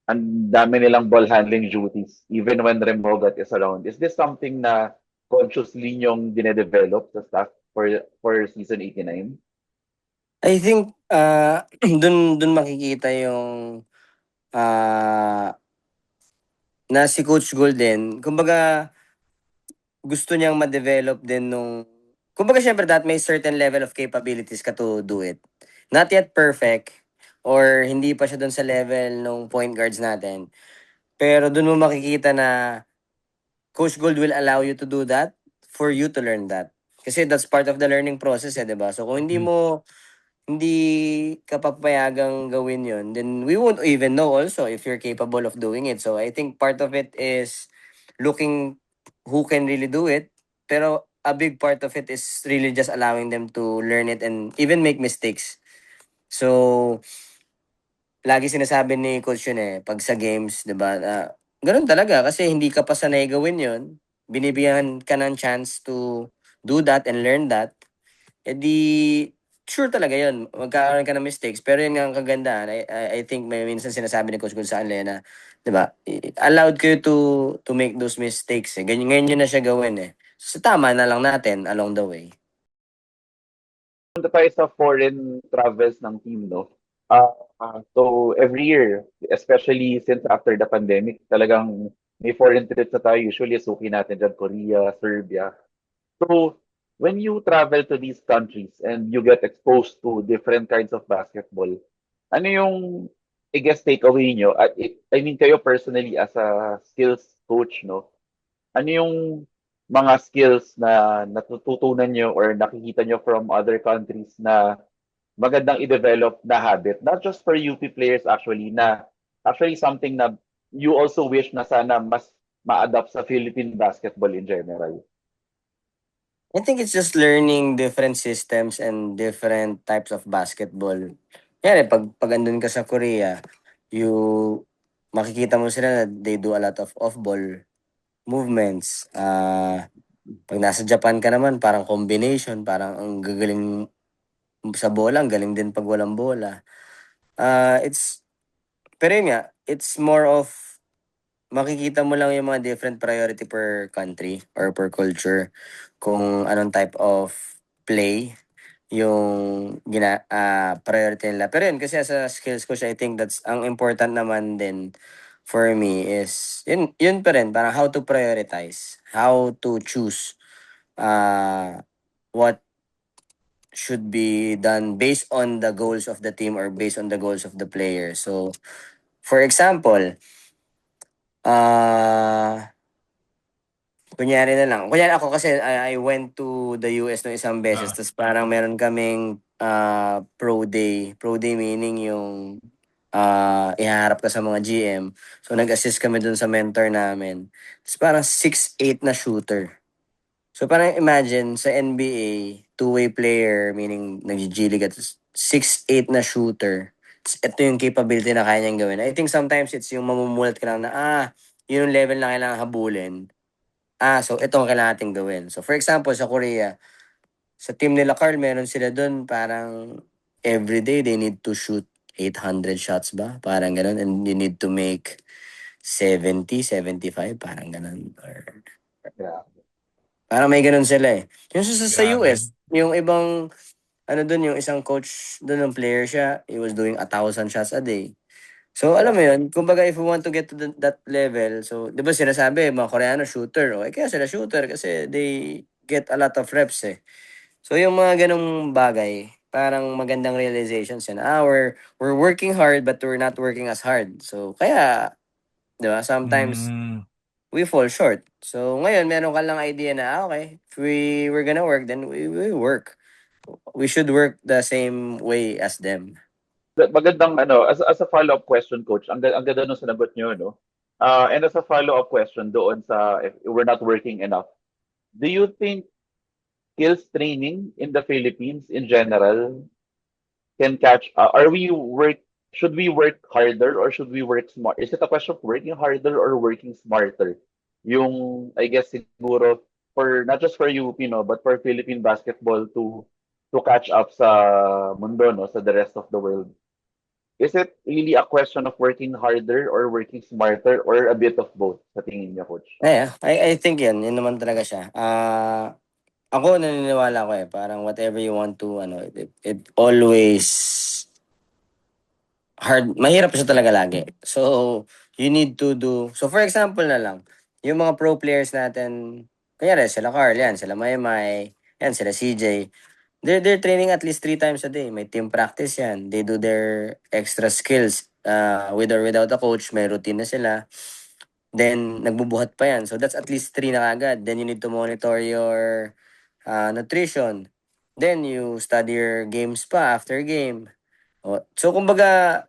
ang dami nilang ball handling duties even when Remogat is around. Is this something na consciously nyong dinedevelop sa staff for season 89? I think dun makikita yung na si Coach Golden, kumbaga gusto niyang ma-develop din kumbaga syempre that may certain level of capabilities ka to do it. Not yet perfect or hindi pa siya dun sa level ng point guards natin. Pero dun mo makikita na Coach Gold will allow you to do that for you to learn that. Kasi that's part of the learning process, di ba? So kung hindi ka papayagang gawin yun, then we won't even know also if you're capable of doing it. So I think part of it is looking who can really do it. Pero a big part of it is really just allowing them to learn it and even make mistakes. So, lagi sinasabi ni coach yun pag sa games, di ba? Ganun talaga kasi hindi ka pa sanay gawin yun. Binibigyan ka ng chance to do that and learn that. Eh di, sure talaga yun. Magkakaroon ka ng mistakes. Pero yun nga ang kagandahan. I think may minsan sinasabi ni Coach Gun sa kanila na, di ba, allowed kayo to make those mistakes. Ganyan, ngayon yun na siya gawin So, tama na lang natin along the way. Punta tayo sa foreign travels ng team, no? So every year, especially since after the pandemic, talagang may foreign trips na tayo. Usually, suki natin dyan, Korea, Serbia. So when you travel to these countries and you get exposed to different kinds of basketball, ano yung, I guess, takeaway nyo? I mean, kayo personally as a skills coach, no? Ano yung mga skills na natututunan nyo or nakikita nyo from other countries na magandang i-develop na habit? Not just for UP players actually, na actually something na you also wish na sana mas ma-adapt sa Philippine basketball in general. I think it's just learning different systems and different types of basketball. Yan pag andun ka sa Korea, you makikita mo sila na they do a lot of off-ball movements. Pag nasa Japan ka naman, parang combination, parang ang gagaling sa bola, ang galing din pag walang bola. Pero yun nga, it's more of makikita mo lang yung mga different priority per country or per culture kung anong type of play yung priority nila. Pero yun, kasi as a skills coach, I think that's ang important naman din for me is yun pa rin, parang how to prioritize, how to choose what should be done based on the goals of the team or based on the goals of the player. So, for example, kunyari na lang. Kunyari ako kasi I went to the US no isang beses. Tapos parang meron kaming pro day. Pro day meaning yung ihaharap ka sa mga GM. So nag-assist kami dun sa mentor namin. Tapos parang 6'8" na shooter. So parang imagine sa NBA, two-way player, meaning nag-G League at 6'8" na shooter. Ito yung capability na kaya niyang gawin. I think sometimes it's yung mamumulat ka lang na, yun yung level na kailangan habulin. So ito ang kailangan natin gawin. So for example, sa Korea, sa team nila Carl, meron sila dun parang everyday they need to shoot 800 shots ba? Parang ganun. And you need to make 70, 75, parang ganun. Or Yeah. parang may ganun sila Yung sa Grabe. US, yung ibang, yung isang coach doon ng player siya, he was doing 1,000 shots a day. So, alam mo yun, kumbaga if we want to get to that level, so, di ba sinasabi, mga Koreano shooter, kaya sila shooter kasi they get a lot of reps So, yung mga ganong bagay, parang magandang realizations yan. We're working hard but we're not working as hard. So, kaya, di ba, sometimes we fall short. So, ngayon, meron ka lang idea na, okay, if we're gonna work, then we work. We should work the same way as them. Magandang as a follow-up question, coach. Ang ganda nung sinagot niyo, no? And as a follow-up question doon sa if we're not working enough. Do you think skills training in the Philippines in general can catch should we work harder or should we work smart? Is it a question of working harder or working smarter? Yung I guess siguro for not just for UP, no, but for Philippine basketball to catch up sa mundo, no, sa the rest of the world. Is it really a question of working harder or working smarter or a bit of both sa tingin niya, coach? I think yun naman talaga siya. Ako naniniwala ko parang whatever you want to, it always mahirap siya talaga lagi. So, you need to so for example na lang, yung mga pro players natin, kanyari sila Carl, sila Maymay, sila CJ, they're training at least 3 times a day. May team practice yan. They do their extra skills. With or without a coach, may routine na sila. Then, nagbubuhat pa yan. So, that's at least 3 na agad. Then, you need to monitor your nutrition. Then you study your games pa after game. So kumbaga,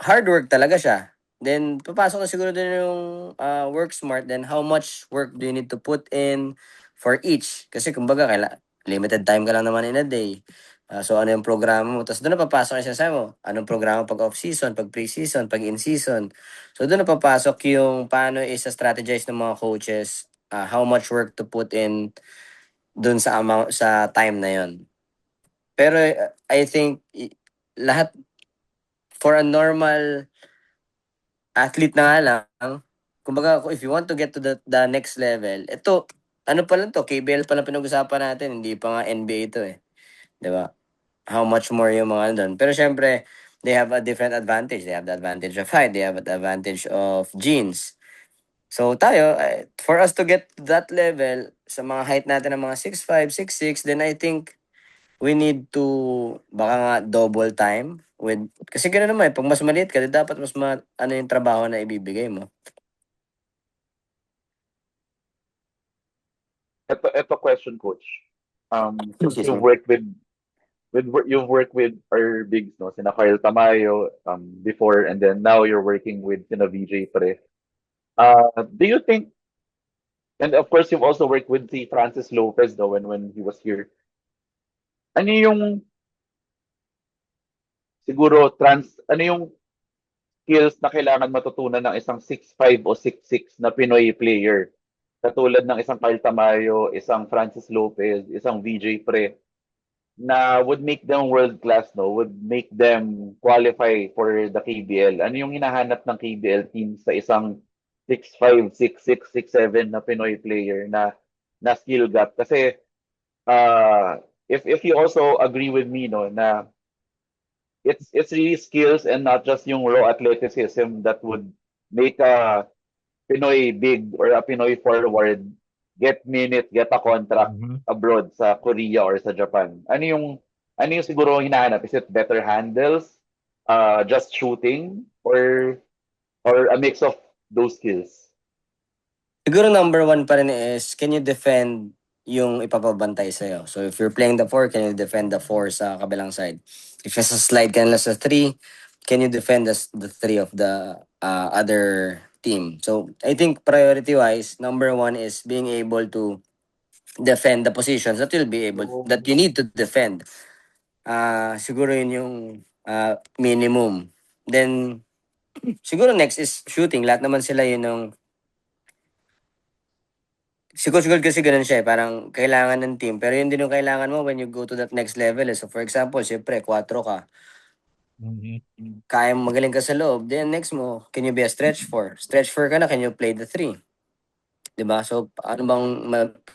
hard work talaga siya. Then papasok na siguro din yung work smart. Then how much work do you need to put in for each? Kasi kumbaga, limited time ka lang naman in a day. So ano yung programa mo? Tapos doon na papasok yung sinasabi mo. Anong programa pag off-season, pag pre-season, pag in-season. So doon na papasok yung paano isa-strategize ng mga coaches, how much work to put in doon sa amount, sa time na yon. Pero I think lahat for a normal athlete na nga lang, kumbaga if you want to get to the next level, ito, ano pa lang to, KBL pa lang pinag-usapan natin, hindi pa nga NBA to eh. 'Di ba? How much more yung mga doon. Pero syempre, they have a different advantage. They have the advantage of height, they have the advantage of genes. So tayo, for us to get to that level, sa mga height natin ng mga 6'5", 6'6", then I think we need to baka nga double time with, kasi gano'n naman pag mas maliit ka, dapat mas ano yung trabaho na ibibigay mo. Ito question, coach. Since Excuse you've me. worked you've worked with our bigs, no, sina Kyle Tamayo before, and then now you're working with sina VJ Pre. Do you think, and of course you've also worked with si Francis Lopez though when he was here. Ano yung siguro ano yung skills na kailangan matutunan ng isang 6'5" o 6'6" na Pinoy player? Katulad ng isang Kyle Tamayo, isang Francis Lopez, isang VJ Pre, na would make them world class, no? Would make them qualify for the KBL. Ano yung hinahanap ng KBL team sa isang 6'5", 6'6", 6'7" na Pinoy player na skill gap? Kasi if you also agree with me, no, na it's really skills and not just yung raw athleticism that would make a Pinoy big or a Pinoy forward get minute, get a contract abroad sa Korea or sa Japan. Ano yung siguro hinahanap? Is it better handles, just shooting, or a mix of those skills? Siguro number one pa rin is, can you defend yung ipapabantay sa'yo? So if you're playing the 4, can you defend the 4 sa kabilang side? If it's a slide ka nila sa 3, can you defend the 3 of the other team? So I think priority-wise, number one is being able to defend the positions that that you need to defend. Siguro yun yung minimum. Then siguro next is shooting. Lahat naman sila yun yung siguro kasi ganun siya eh. Parang kailangan ng team. Pero yun din yung kailangan mo when you go to that next level. So for example, siyempre, 4 ka. Kaya mo magaling ka sa loob. Then next mo, can you be a stretch 4? Stretch 4 ka na, can you play the 3? Diba? So ano bang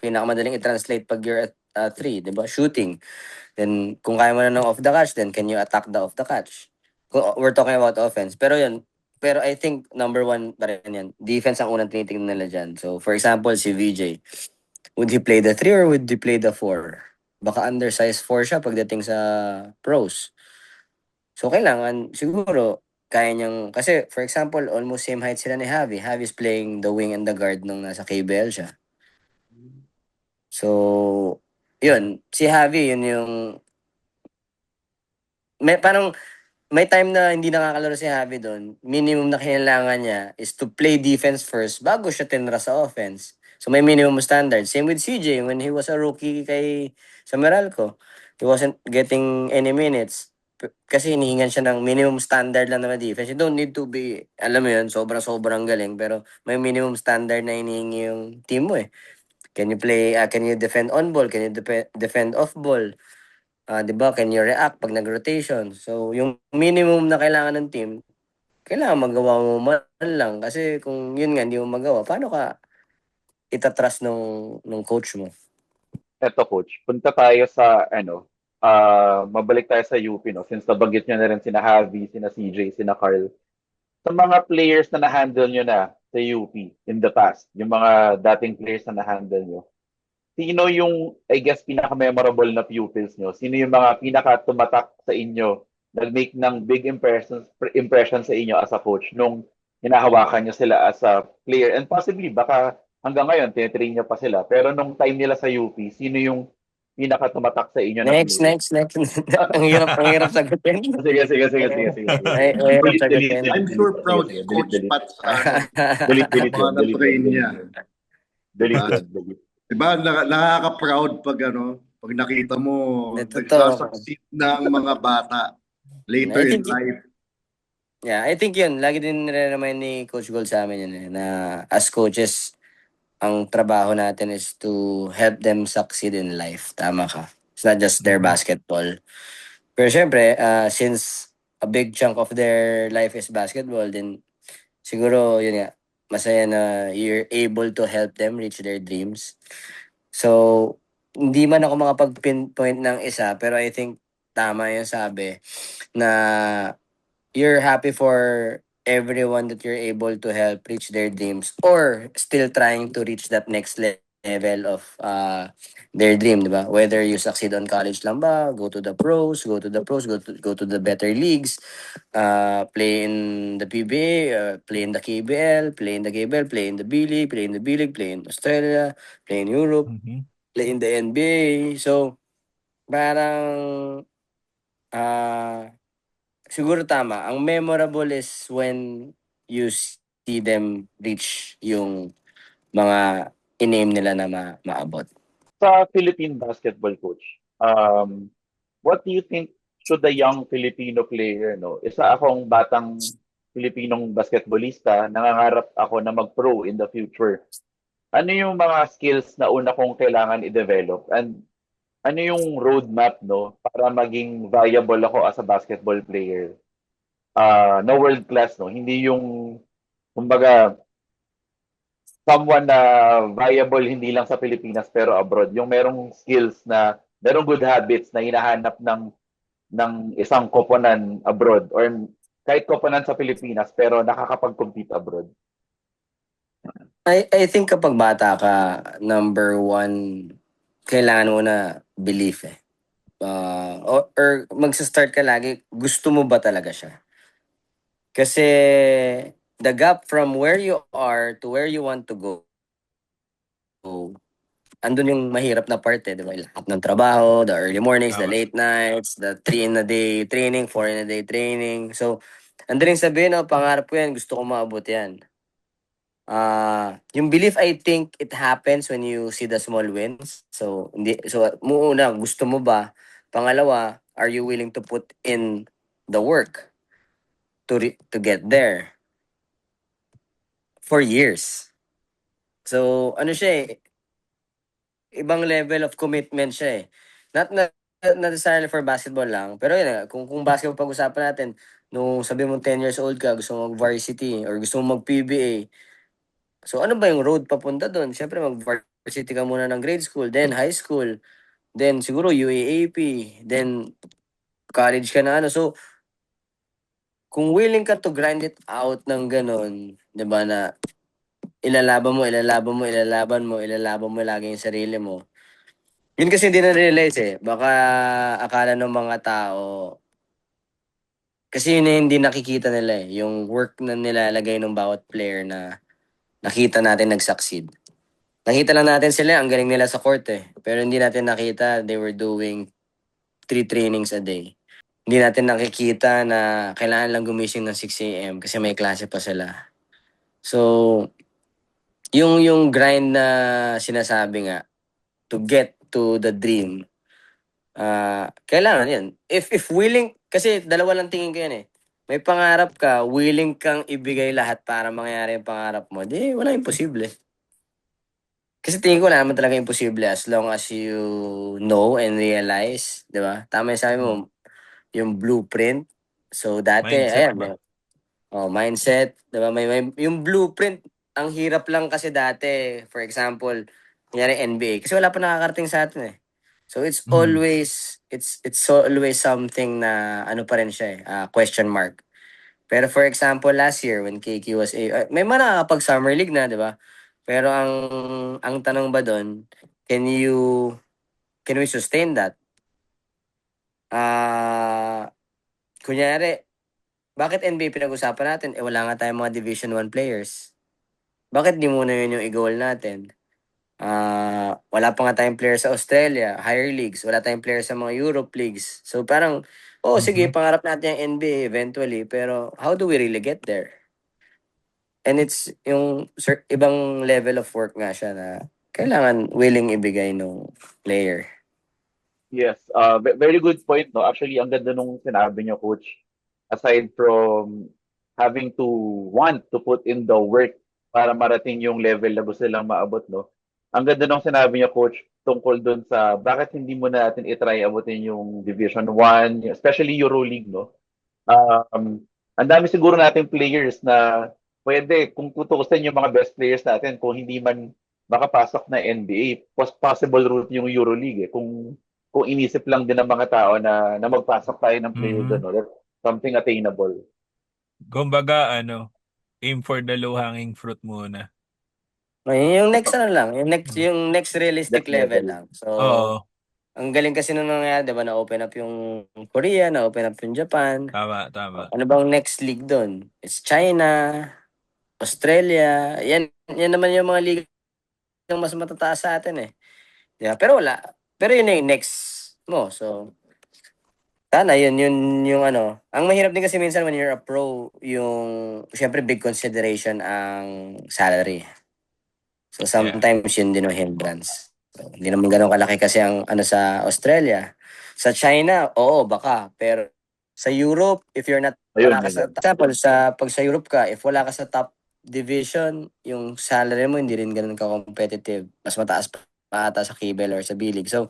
pinakamadaling i-translate pag you're at 3? Diba? Shooting. Then kung kaya mo na ng off the catch, then can you attack the off the catch? We're talking about offense. Pero I think number one pa rin yan. Defense ang unang tinitingnan nila dyan. So, for example, si VJ. Would he play the 3 or would he play the 4? Baka undersized 4 siya pagdating sa pros. So, kailangan, siguro, kaya niyang, kasi, for example, almost same height sila ni Javi. Javi's playing the wing and the guard nung nasa KBL siya. So, yun. Si Javi, yun yung, parang, may time na hindi nakakalaro si Javi doon. Minimum na kailangan niya is to play defense first bago siya tinra sa offense. So may minimum standard. Same with CJ when he was a rookie sa Meralco. He wasn't getting any minutes. Kasi hinihingan siya ng minimum standard lang na defense. You don't need to be, alam mo yun, sobrang galing. Pero may minimum standard na hinihingi yung team mo eh. Can you defend on ball? Can you defend off ball? 'Di ba, can you react pag nag-rotation? So, yung minimum na kailangan ng team, kailangan magawa mo man lang. Kasi kung yun nga, hindi mo magawa, paano ka itatrust nung coach mo? Eto, coach, punta tayo sa mabalik tayo sa UP, no? Since nabanggit nyo na rin sina Javi, sina CJ, sina Carl. Sa mga players na na-handle nyo na sa UP in the past, yung mga dating players na na-handle nyo, sino yung, I guess, pinaka-memorable na pupils nyo? Sino yung mga pinaka-tumatak sa inyo, nag-make ng big impression sa inyo as a coach nung hinahawakan nyo sila as a player? And possibly, baka hanggang ngayon, tinitrain niyo pa sila. Pero nung time nila sa UP, sino yung pinaka-tumatak sa inyo na Next, player? next, next. Ang hirap sagutin. Sige. Ang hirap Delete. sagutin. I'm sure Sige, proud sige. si Coach Delete. Pat sa ano, Delete mga yun. na-train niya. Delete Diba? yun. Delete. Diba, nakaka-proud pag ano, pag nakita mo Totoo. nagsasucceed na ang mga bata later I in think, life. yeah, I think yun. Lagi din nire-remind ni Coach Gold sa amin yun na as coaches, ang trabaho natin is to help them succeed in life. Tama ka. It's not just their basketball. Pero syempre, since a big chunk of their life is basketball, then siguro, yun nga, masaya na you're able to help them reach their dreams. So, hindi man ako makapag-pinpoint ng isa, pero I think tama yung sabi na you're happy for everyone that you're able to help reach their dreams or still trying to reach that next level of their dream, di ba? Whether you succeed on college lang ba, go to the pros, go to the better leagues, play in the PBA, play in the KBL, play in the KBL, play in the B League, play in the B League, play in Australia, play in Europe, Mhm. play in the NBA. So, parang siguro tama. Ang memorable is when you see them reach yung mga in-aim nila na maabot. Sa Philippine basketball coach, what do you think should the young Filipino player, no? Isa akong batang Filipinong basketballista, nangangarap ako na mag-pro in the future. Ano yung mga skills na una kong kailangan i-develop? And ano yung roadmap, no, para maging viable ako as a basketball player? No world class, no? Hindi yung, kumbaga, someone na viable hindi lang sa Pilipinas pero abroad. Yung merong skills na, merong good habits na hinahanap ng isang koponan abroad or kahit koponan sa Pilipinas pero nakakapag-compete abroad. I think kapag bata ka, number one, kailangan mo na belief eh. Or magsa-start ka lagi, gusto mo ba talaga siya? Kasi the gap from where you are to where you want to go, andun yung mahirap na part eh, di ba? Lahat ng trabaho, the early mornings, the Tama. late nights, the 3 in a day training, 4 in a day training. So, andun yung sabihin, oh, pangarap ko yan, gusto ko maabot yan. Yung belief, I think it happens when you see the small wins. So, muna, gusto mo ba? Pangalawa, are you willing to put in the work to get there for years? So, ano siya eh, ibang level of commitment siya eh. Not necessarily for basketball lang, pero yun nga, kung basketball pag-usapan natin, nung sabi mo 10 years old ka, gusto mo mag-varsity or gusto mo mag-PBA, so ano ba yung road papunta doon? Siyempre mag-varsity ka muna ng grade school, then high school, then siguro UAAP, then college ka na ano. So, kung willing ka to grind it out ng ganun, 'di ba, na ilalaban mo lagi yung sarili mo. Yun kasi hindi na-realize eh. Baka akala ng mga tao, kasi yun yung hindi nakikita nila eh. Yung work na nilalagay ng bawat player na nakita natin nag-succeed. Nakita lang natin sila, ang galing nila sa court eh. Pero hindi natin nakita they were doing 3 trainings a day. Hindi natin nakikita na kailangan lang gumising ng 6 a.m. kasi may klase pa sila. So, yung grind na sinasabi nga, to get to the dream, kailangan yan. If willing, kasi dalawa lang tingin ko yan eh. May pangarap ka, willing kang ibigay lahat para mangyari yung pangarap mo, di wala imposible. Kasi tingin ko wala naman talaga imposible as long as you know and realize, di ba? Tama yung sabi mo, yung blueprint. So dati, Mindset ayan, ba? mindset, di ba? Yung blueprint, ang hirap lang kasi dati, for example, kunyari NBA, kasi wala pa nakakarating sa atin eh. So it's Mm. always something na ano pa rin siya eh, question mark. Pero for example, last year when KQ was may mga nakakapag Summer League na, 'di ba? Pero ang tanong ba doon, can you can we sustain that? Kunyari, bakit NBA pinag-usapan natin? Eh wala nga tayong mga Division 1 players. bakit di muna yun yung i-goal natin? Wala pa nga tayong player sa Australia, higher leagues. Wala tayong player sa mga Europe leagues. So parang, sige, Mhm. pangarap natin yung NBA eventually. Pero how do we really get there? And it's yung ibang level of work nga siya na kailangan willing ibigay ng player. Yes, very good point, no? Actually, ang ganda nung sinabi niyo, Coach. Aside from having to want to put in the work para marating yung level na gusto nilang maabot, no? Ang ganda nung sinabi niyo, Coach, tungkol dun sa bakit hindi mo natin itry abutin yung Division 1, especially EuroLeague, no? Ang dami siguro nating players na pwede, kung tutuusin yung mga best players natin, kung hindi man makapasok na NBA, possible route yung EuroLeague. Kung inisip lang din ng mga tao na magpasok tayo ng player doon, Mhm. no? That's something attainable. Kumbaga, aim for the low-hanging fruit muna. Yung next lang, yung next realistic Next level level. lang. So, Oo, ang galing kasi nung nangyari, 'di ba, na-open up yung Korea, na-open up yung Japan. tama. Ano bang next league doon? It's China, Australia. Yan naman yung mga liga mas matataas sa atin eh. Yeah, pero wala. Pero yun na yung next mo. So, sana yun yung ano. Ang mahirap din kasi minsan when you're a pro, yung syempre big consideration ang salary. So yeah. sometimes yun din ang hindrance. So, hindi naman ganun kalaki kasi ang ano sa Australia. Sa China, oo, baka. Pero sa Europe, if you're not, Ayun, wala ka yun sa, lang. example, pag sa Europe ka, if wala ka sa top division, yung salary mo hindi rin ganun ka-competitive. Mas mataas pa ata sa Kibel or sa B-League. So,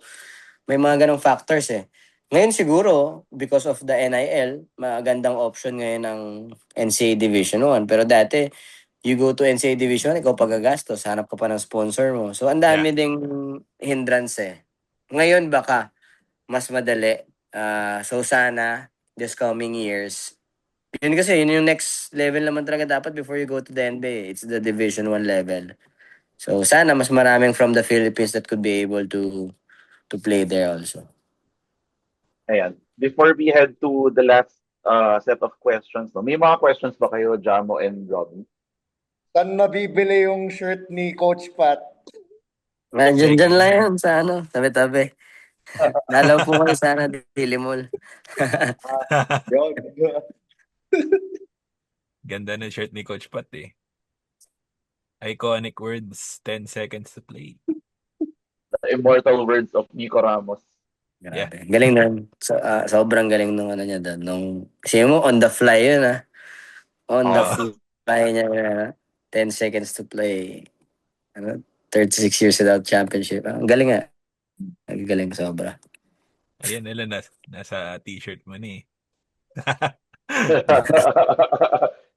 may mga ganong factors eh. Ngayon siguro, because of the NIL, magandang option ngayon ng NCAA Division 1. Pero dati, you go to NCAA Division 1, ikaw pagagastos, hanap ka pa ng sponsor mo. So, ang Yeah. dami ding hindrance eh. Ngayon baka, mas madali. So, sana, this coming years, yun kasi, yun yung next level naman talaga dapat before you go to the NBA. It's the Division 1 level. So, sana mas maraming from the Philippines that could be able to play there also. Ayan. Before we head to the last set of questions, no? May mga questions ba kayo, Jamo and Robin? Saan nabibili yung shirt ni Coach Pat? Dyan lang yan sa ano, tabi-tabi. Dalaw po kayo sana, Dili Mall. Yun. Ganda ng shirt ni Coach Pat eh. Iconic words, 10 seconds to play. The immortal words of Nico Ramos. Grabe. Galing nun. Sobrang galing nung ano niya doon. Kasi mo, on the fly yun ah. On the fly niya. 10 seconds to play. 36 years without championship. Ang galing nga. Ang galing sobra. Ayan nila, nasa t-shirt mo ni.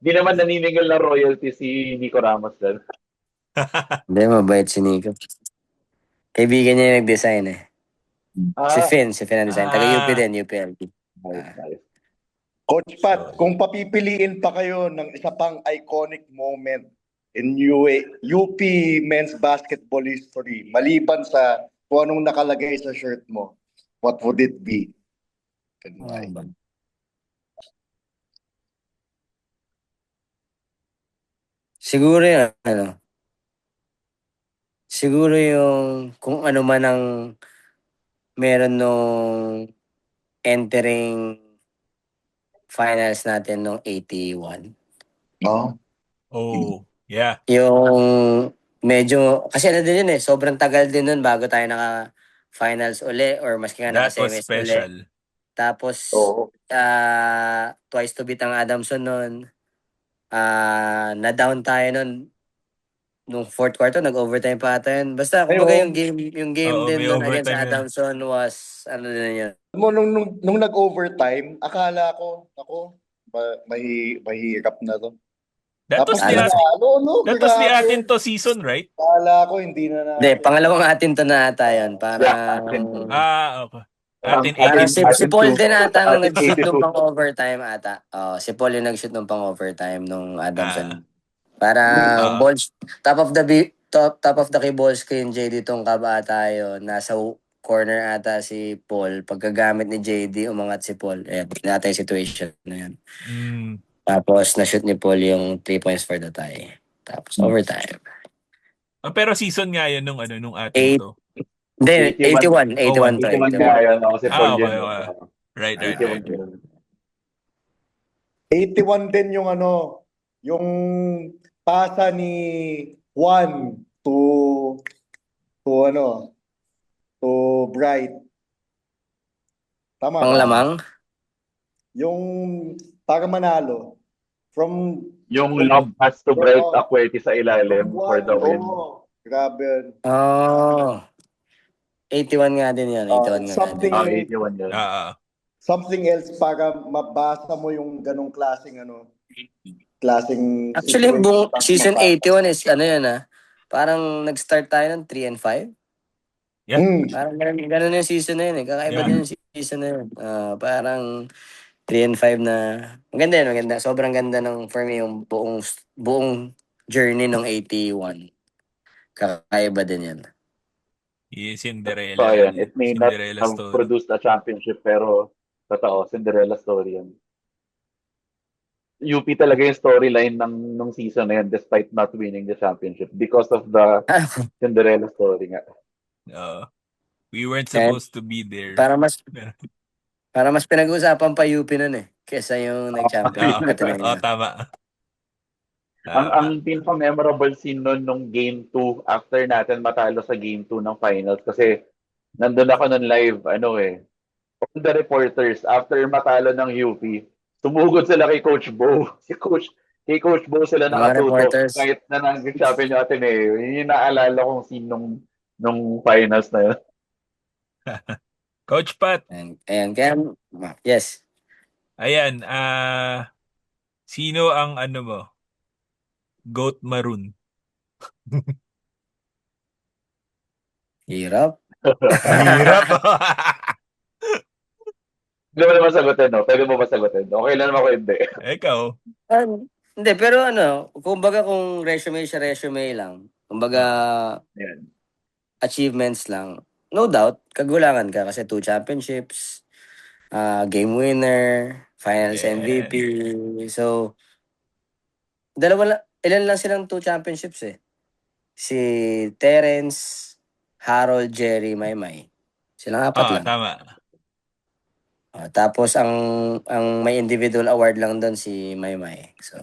Di naman naniningil ng royalty si Nico Ramos din. Hindi, mabait si Nico. Kaibigan niya yung nag-design eh. Si Finn ang design. Taga-UP din, UPLB. Nice. Coach Pat, kung papipiliin pa kayo ng isa pang iconic moment in UP men's basketball history, maliban sa kung anong nakalagay sa shirt mo, what would it be? Siguro yung siguro yung kung ano man ang meron nung entering finals natin nung 81. No? Oh, yeah. Yung medyo, kasi ano din yun eh, sobrang tagal din nun bago tayo naka-finals uli or maski nga That was naka-semis uli. special. Tapos, Oo. twice to beat ang Adamson nun. Na-down tayo nun nung fourth quarter, nag-overtime pa ata yun. Basta, kumbaga Ayun. yung game Oo, din may nun against overtime yun. Adamson was, ano din yun. Nung nag-overtime, akala ko, ako, mahirap na to. That was the, that was the atin to season, right? Akala ko, hindi na natin. Hindi, pangalawang atin to na ata yun. Parang, Okay. Atin parang 82. si Paul din ata ang Atin nag-shoot 82. nung pang-overtime ata. Si Paul yung nag-shoot nung pang-overtime nung Adamson. Ah. Parang balls, top of the key balls ko yung JD tong kaba ata yun. Nasa corner ata si Paul. Pagkagamit ni JD, umangat si Paul. Ata yung situation na yun. Tapos na-shoot ni Paul yung 3 points for the tie. Tapos overtime. Pero season nga yun nung nung Eight. ating to. Hindi, 81. 81 to. 81 nga yun. Kasi Paul Okay, yun. okay. Right. 81 yun. 81 din yung yung pasa ni Juan to to Bright. Tama ba? Panglamang. Yung para manalo from Yung lob pass to Bright Acueti sa ilalim for the win. Grabe yun. Oh. 81 nga din yan. 81 nga something din. 81 yun. something else para mabasa mo yung ganong klaseng Actually, situation. buong season 81 is yan parang nag-start tayo ng 3 and 5. Yeah. Parang ganun yung season na yun eh. Kakaiba din yung season na yun. Parang 3 and 5 na maganda yun, maganda. Sobrang ganda ng for me yung buong journey ng 81. Kakaiba din yan. Yung Cinderella. So, ayan, it may not Cinderella have story. produced a championship, pero totoo, Cinderella story yan. UP talaga yung storyline ng season na yan despite not winning the championship because of the Cinderella story nga. We weren't supposed to be there. Para mas pinag-uusapan pa UP nun eh. Kesa yung nag-champion. Tama. Ang pinaka-memorable scene nun nung Game 2 after natin matalo sa Game 2 ng finals kasi nandun ako nun live, all the reporters after matalo ng UP, tumugod sila kay Coach Bo. Kay Coach Bo sila nakatutok kahit na nag-champion yung Ateneo. Yun yung naalala kong scene nung finals na yun. Coach Pat. Ayan, yes. Ayan, sino ang mo? Goat Maroon. Hirap. Hirap. Pwede mo naman sagutin, no? Pwede mo ba sagutin? Okay lang naman ako hindi. Ikaw. Hindi, pero kumbaga kung resume lang. Kumbaga, achievements lang. No doubt, kagulangan ka kasi 2 championships, game winner, finals MVP. So, ilan lang silang 2 championships eh. Si Terence, Harold, Jerry, Maymay. Silang 4 lang. Tama. Tapos ang may individual award lang doon si Maymay. So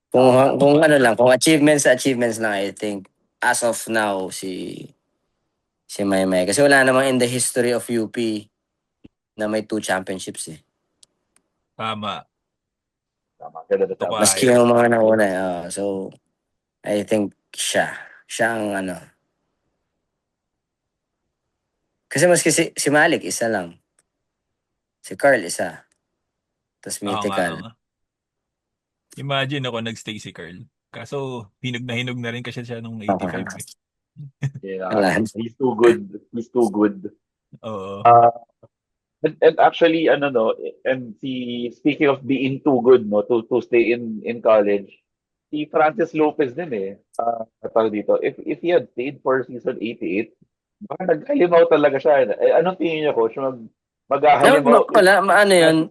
kung kung achievements lang, I think as of now si Maymay kasi wala namang in the history of UP na may 2 championships eh. Tama. Maski yung mga nauna. So I think siya ang kasi maski si Malik isa lang. Si Carl isa. Tapos mythical. Imagine ako nagstay si Carl. Kaso hinog na rin kasi siya nung 85. He's too good. He's too good. Oo. And actually, speaking of being too good, to stay in college, si Francis Lopez din dito. If he had stayed for season 88, baka naghalimaw talaga siya. Anong tingin niyo, Coach? Maghahalimaw? Wala, yun.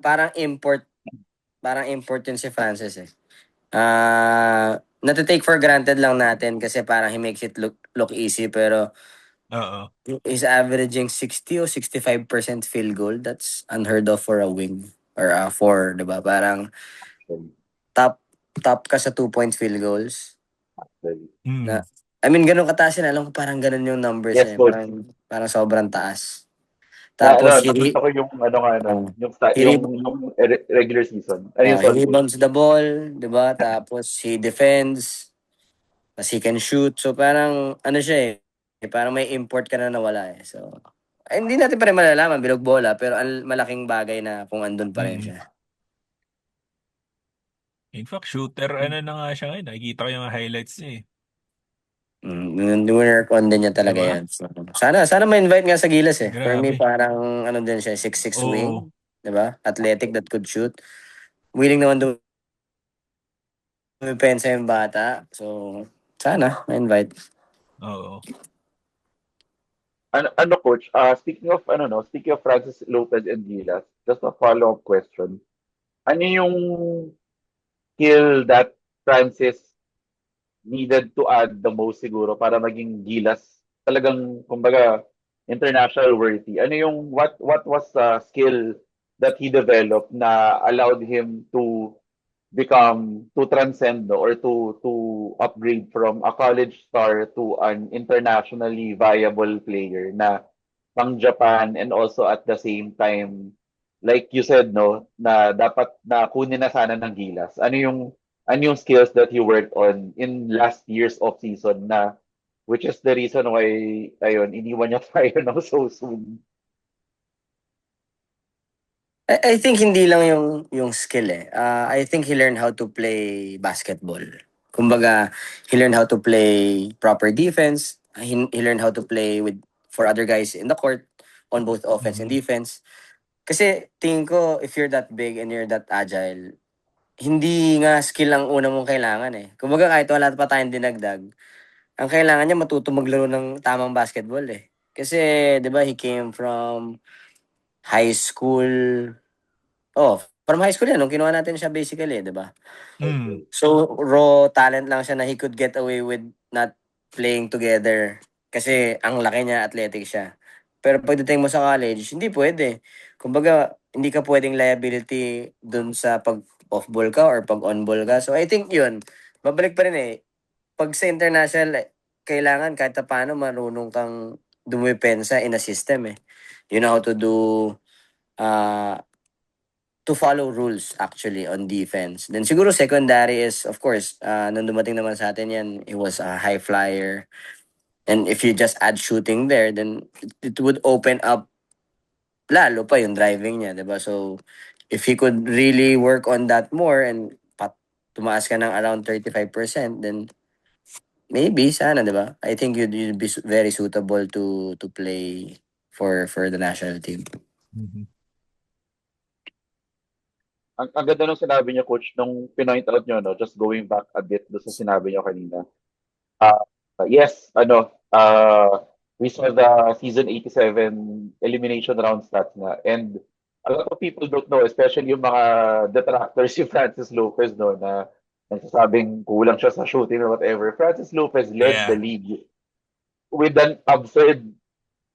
Parang import yun si Francis eh. Natitake for granted lang natin kasi parang he makes it look easy pero he's averaging 60 or 65% field goal. That's unheard of for a wing or a 4, diba? Parang top ka sa 2-point field goals. Ganun kataas yun. Alam ko parang ganun yung numbers Yes, parang sobrang taas. Tapos nakita ko yung regular season. he rebounds the ball, 'di ba? Tapos he defends. Tapos he can shoot. So parang siya parang may import ka na nawala eh. So hindi natin pa rin malalaman bilog bola pero malaking bagay na kung andun pa rin siya. In fact, shooter na nga siya ngayon. Nakikita ko yung highlights niya eh. Winner on din niya talaga yan. So, sana ma-invite nga sa Gilas eh. Grabe. For me, parang din siya, 6'6" wing. Diba? Athletic that could shoot. Willing naman dumipensa yung bata. So, sana ma-invite. Oo. Coach? Speaking of Francis Lopez and Gilas, just a follow-up question. Ano yung skill that Francis needed to add the most siguro para maging Gilas talagang kumbaga international worthy? Ano yung what was the skill that he developed na allowed him to transcend, no, or to upgrade from a college star to an internationally viable player na pang Japan, and also at the same time, like you said, no, na dapat na kunin na sana ng Gilas. Ano yung skills that you worked on in last year's off season na which is the reason why ayun iniwan niya tayo ng so soon. I think hindi lang yung skill eh. I think he learned how to play basketball. Kumbaga, he learned how to play proper defense. He learned how to play with for other guys in the court on both offense and defense. Kasi tingin ko, if you're that big and you're that agile, hindi nga skill ang una mong kailangan eh. Kumbaga kahit wala pa tayong dinagdag, ang kailangan niya matuto maglaro ng tamang basketball eh. Kasi, di ba, he came from high school. Oh, from high school yan, nung kinuha natin siya basically, di ba? Mm. So, raw talent lang siya na he could get away with not playing together. Kasi ang laki niya, athletic siya. Pero pagdating mo sa college, hindi pwede. Kumbaga, hindi ka pwedeng liability dun sa pag off-ball ka or pag on-ball ka. So, I think yun, babalik pa rin eh. Pag sa international, kailangan kahit pa paano marunong kang dumipensa in a system eh. You know how to do uh, to follow rules actually on defense. Then siguro secondary is, of course, nung dumating naman sa atin yan, it was a high flyer. And if you just add shooting there, then it would open up lalo pa yung driving niya, di ba? So, if he could really work on that more and tumaas ka ng around 35%, then maybe, sana, di ba? I think you'd be very suitable to play for the national team. Mhm. Ang ganda nung sinabi niyo, coach, nung pinoint out niyo, no, just going back a bit do sa sinabi niyo kanina. Yes, we saw the season 87 elimination round stats nga. And a lot of people don't know, especially yung mga detractors, si Francis Lopez, no, na nagsasabing kulang siya sa shooting or whatever. Francis Lopez led the Yeah. league with an absurd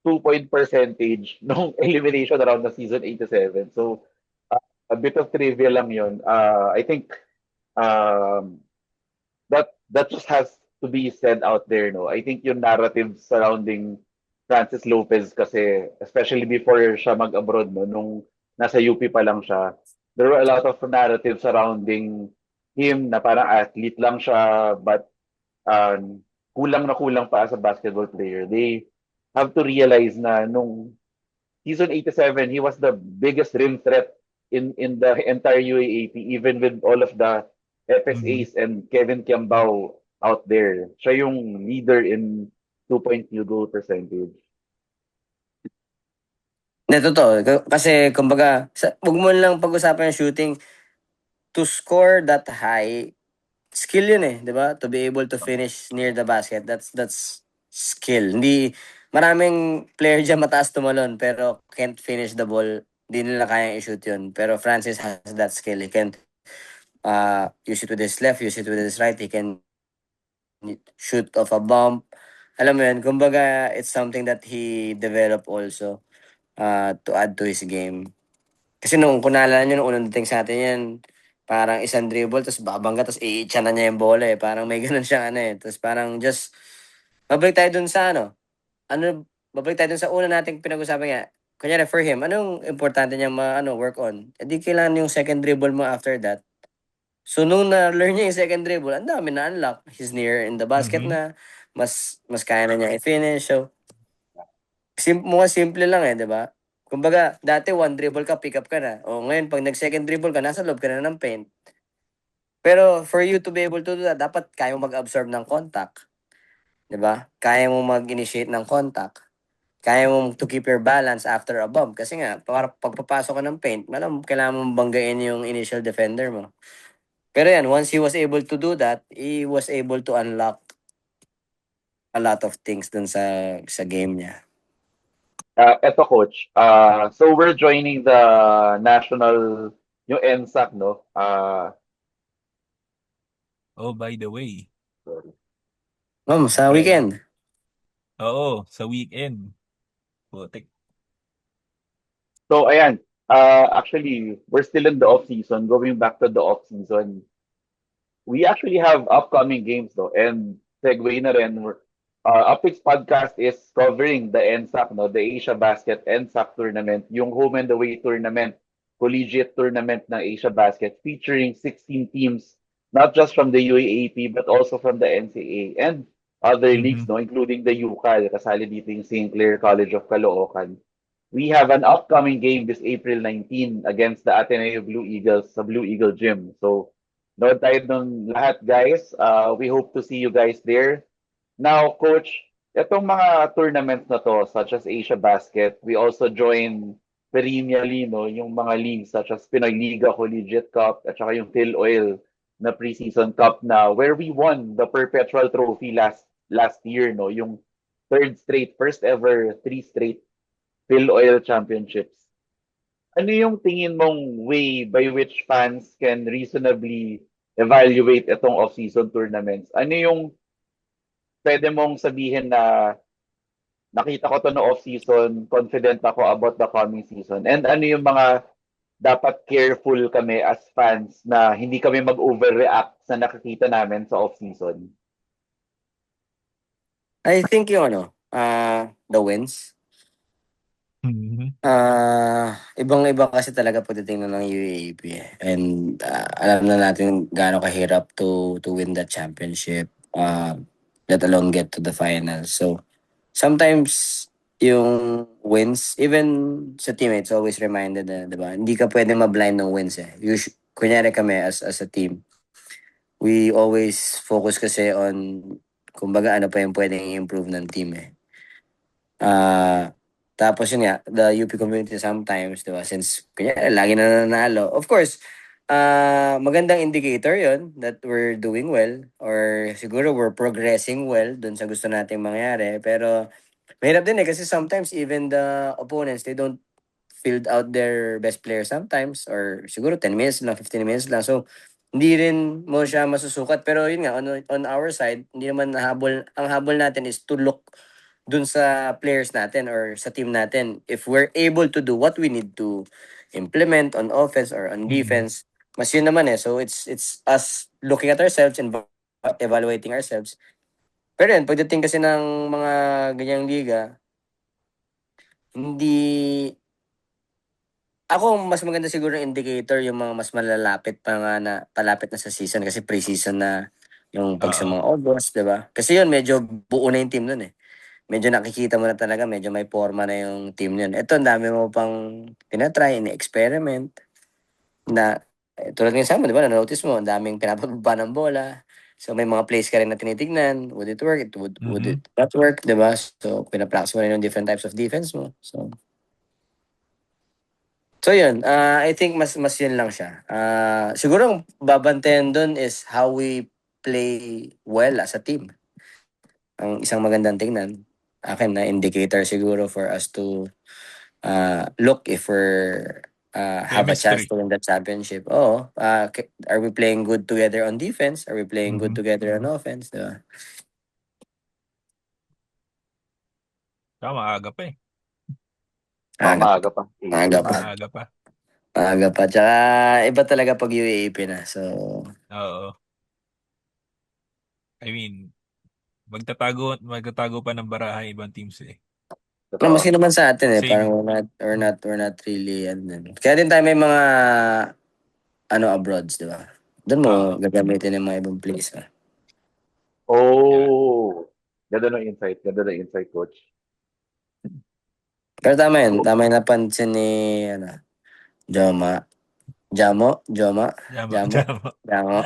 2-point percentage nung elimination round na season 87. So, a bit of trivia lang yun. I think um, that just has to be said out there, no? I think yung narrative surrounding Francis Lopez kasi, especially before siya mag-abroad, no, nung nasa UP pa lang siya, there were a lot of narratives surrounding him na parang athlete lang siya, but kulang na kulang pa as a basketball player. They have to realize na nung season 87, he was the biggest rim threat in the entire UAAP, even with all of the FSAs and Kevin Kiambao out there. Siya yung leader in 2-point field goal percentage. Na totoo. Kasi, kumbaga, huwag mo lang pag-usapan yung shooting. To score that high, skill yun eh, di ba? To be able to finish near the basket, that's skill. Hindi, maraming player dyan mataas tumalon, pero can't finish the ball. Hindi nila kayang i-shoot yun. Pero Francis has that skill. He can use it with his left, use it with his right. He can shoot off a bump. Alam mo yun, kumbaga, it's something that he developed also to add to his game. Kasi kung naalala nyo, nung unang dating sa atin yan, parang isang dribble, tapos babangga, tapos iitsa na niya yung bola eh. Parang may ganun siyang ano eh. Tapos parang just, babalik tayo dun sa babalik tayo dun sa una nating pinag-usapan nga. Kunyari for him, anong importante niyang work on? E di kailangan yung second dribble mo after that. So nung na-learn niya yung second dribble, ang dami na-unlock. He's near in the basket na, mas kaya na niya i-finish. So, mukhang simple lang eh, di ba? Kumbaga, dati one dribble ka, pick up ka na. O ngayon, pag nag-second dribble ka, nasa loob ka na ng paint. Pero for you to be able to do that, dapat kaya mo mag-absorb ng contact. Di ba? Kaya mo mag-initiate ng contact. Kaya mo to keep your balance after a bump. Kasi nga, para pagpapasok ka ng paint, kailangan mong banggain yung initial defender mo. Pero yan, once he was able to do that, he was able to unlock a lot of things dun sa game niya. Eto, coach. So we're joining the national, yung NSAC, no? Oh, by the way. Sorry. Sa weekend. Oo, sa weekend. Putik. So, ayan. Actually, we're still in the off season. Going back to the off season, we actually have upcoming games though. And segue na rin, Upix Podcast is covering the NSAC, no, the Asia Basket NSAC tournament, yung home and away tournament, collegiate tournament ng Asia Basket featuring 16 teams, not just from the UAAP but also from the NCAA and other leagues, Mhm. no, including the UCAL, kasali dito yung St. Clair College of Caloocan. We have an upcoming game this April 19 against the Ateneo Blue Eagles sa Blue Eagle Gym. So, nood tayo ng lahat, guys. We hope to see you guys there. Now, Coach, itong mga tournaments na to, such as Asia Basket, we also join perennially, no, yung mga leagues such as Pinoy Liga Collegiate Cup at saka yung Phil Oil na preseason cup na where we won the perpetual trophy last year, no, yung first ever three straight Phil Oil Championships. Ano yung tingin mong way by which fans can reasonably evaluate itong off-season tournaments? Ano yung pwede mong sabihin na nakita ko to no off-season, confident ako about the coming season? And ano yung mga dapat careful kami as fans na hindi kami mag-overreact sa nakikita namin sa off-season? I think yung the wins. Mhm. Ibang-iba kasi talaga pagdating ng UAAP eh. And alam na natin gaano kahirap to win that championship. Let alone get to the finals. So, sometimes yung wins, even sa teammates, always reminded na, di ba? Hindi ka pwede ma-blind ng wins eh. Kunyari kami as a team, we always focus kasi on kumbaga ano pa yung pwedeng i-improve ng team eh. Tapos yun nga, the UP community sometimes, di ba, since kanya lagi na nanalo. Of course, magandang indicator yon that we're doing well or siguro we're progressing well dun sa gusto nating mangyari. Pero mahirap din eh kasi sometimes even the opponents, they don't field out their best player sometimes or siguro 10 minutes lang, 15 minutes lang. So, hindi rin mo siya masusukat. Pero yun nga, on our side, hindi naman ang habol natin is to look dun sa players natin or sa team natin. If we're able to do what we need to implement on offense or on Mhm. defense, mas yun naman eh. So it's us looking at ourselves and evaluating ourselves. Pero yun, pagdating kasi ng mga ganyang liga, hindi ako mas maganda siguro yung indicator yung mga mas malalapit pa nga na palapit na sa season kasi pre-season na yung pag sa Oo. mga August, 'di ba? Kasi yun medyo buo na yung team nun eh. Medyo nakikita mo na talaga, medyo may forma na yung team yun. Ito, ang dami mo pang tinatry, ini-experiment na tulad ng sa amin, di ba, na-notice mo, ang daming pinapababa ng bola. So, may mga plays ka rin na tinitignan. Would it work? Would Mhm. it not work? Di ba? So, pinapractice mo rin yung different types of defense mo. So yun, I think mas yun lang siya. Siguro ang babantayan doon is how we play well as a team. Ang isang magandang tingnan, akin na indicator siguro for us to look if we're have a chance Chemistry. to win the championship. Oo, are we playing good together on defense? Are we playing good Mhm. together on offense? Diba? Maaga pa eh. Aga, Maaga pa. aga April pa. na. Maaga pa. Aga pa. Tsaka iba talaga pag UAAP na. So, Oo. I mean, magtatago pa ng baraha ibang teams eh. maski Totoo. naman sa atin eh, parang Same. we're not really, kaya din tayo may mga, abroads, di ba? Doon mo Oo. gagamitin yung mga ibang place, ha? Yeah. Oh, ganda ng insight. Ganda ng insight, Coach. Pero tama yun, So, tama yung napansin ni, Joma. Joma, Tama. Jamo, Tama. Jamo.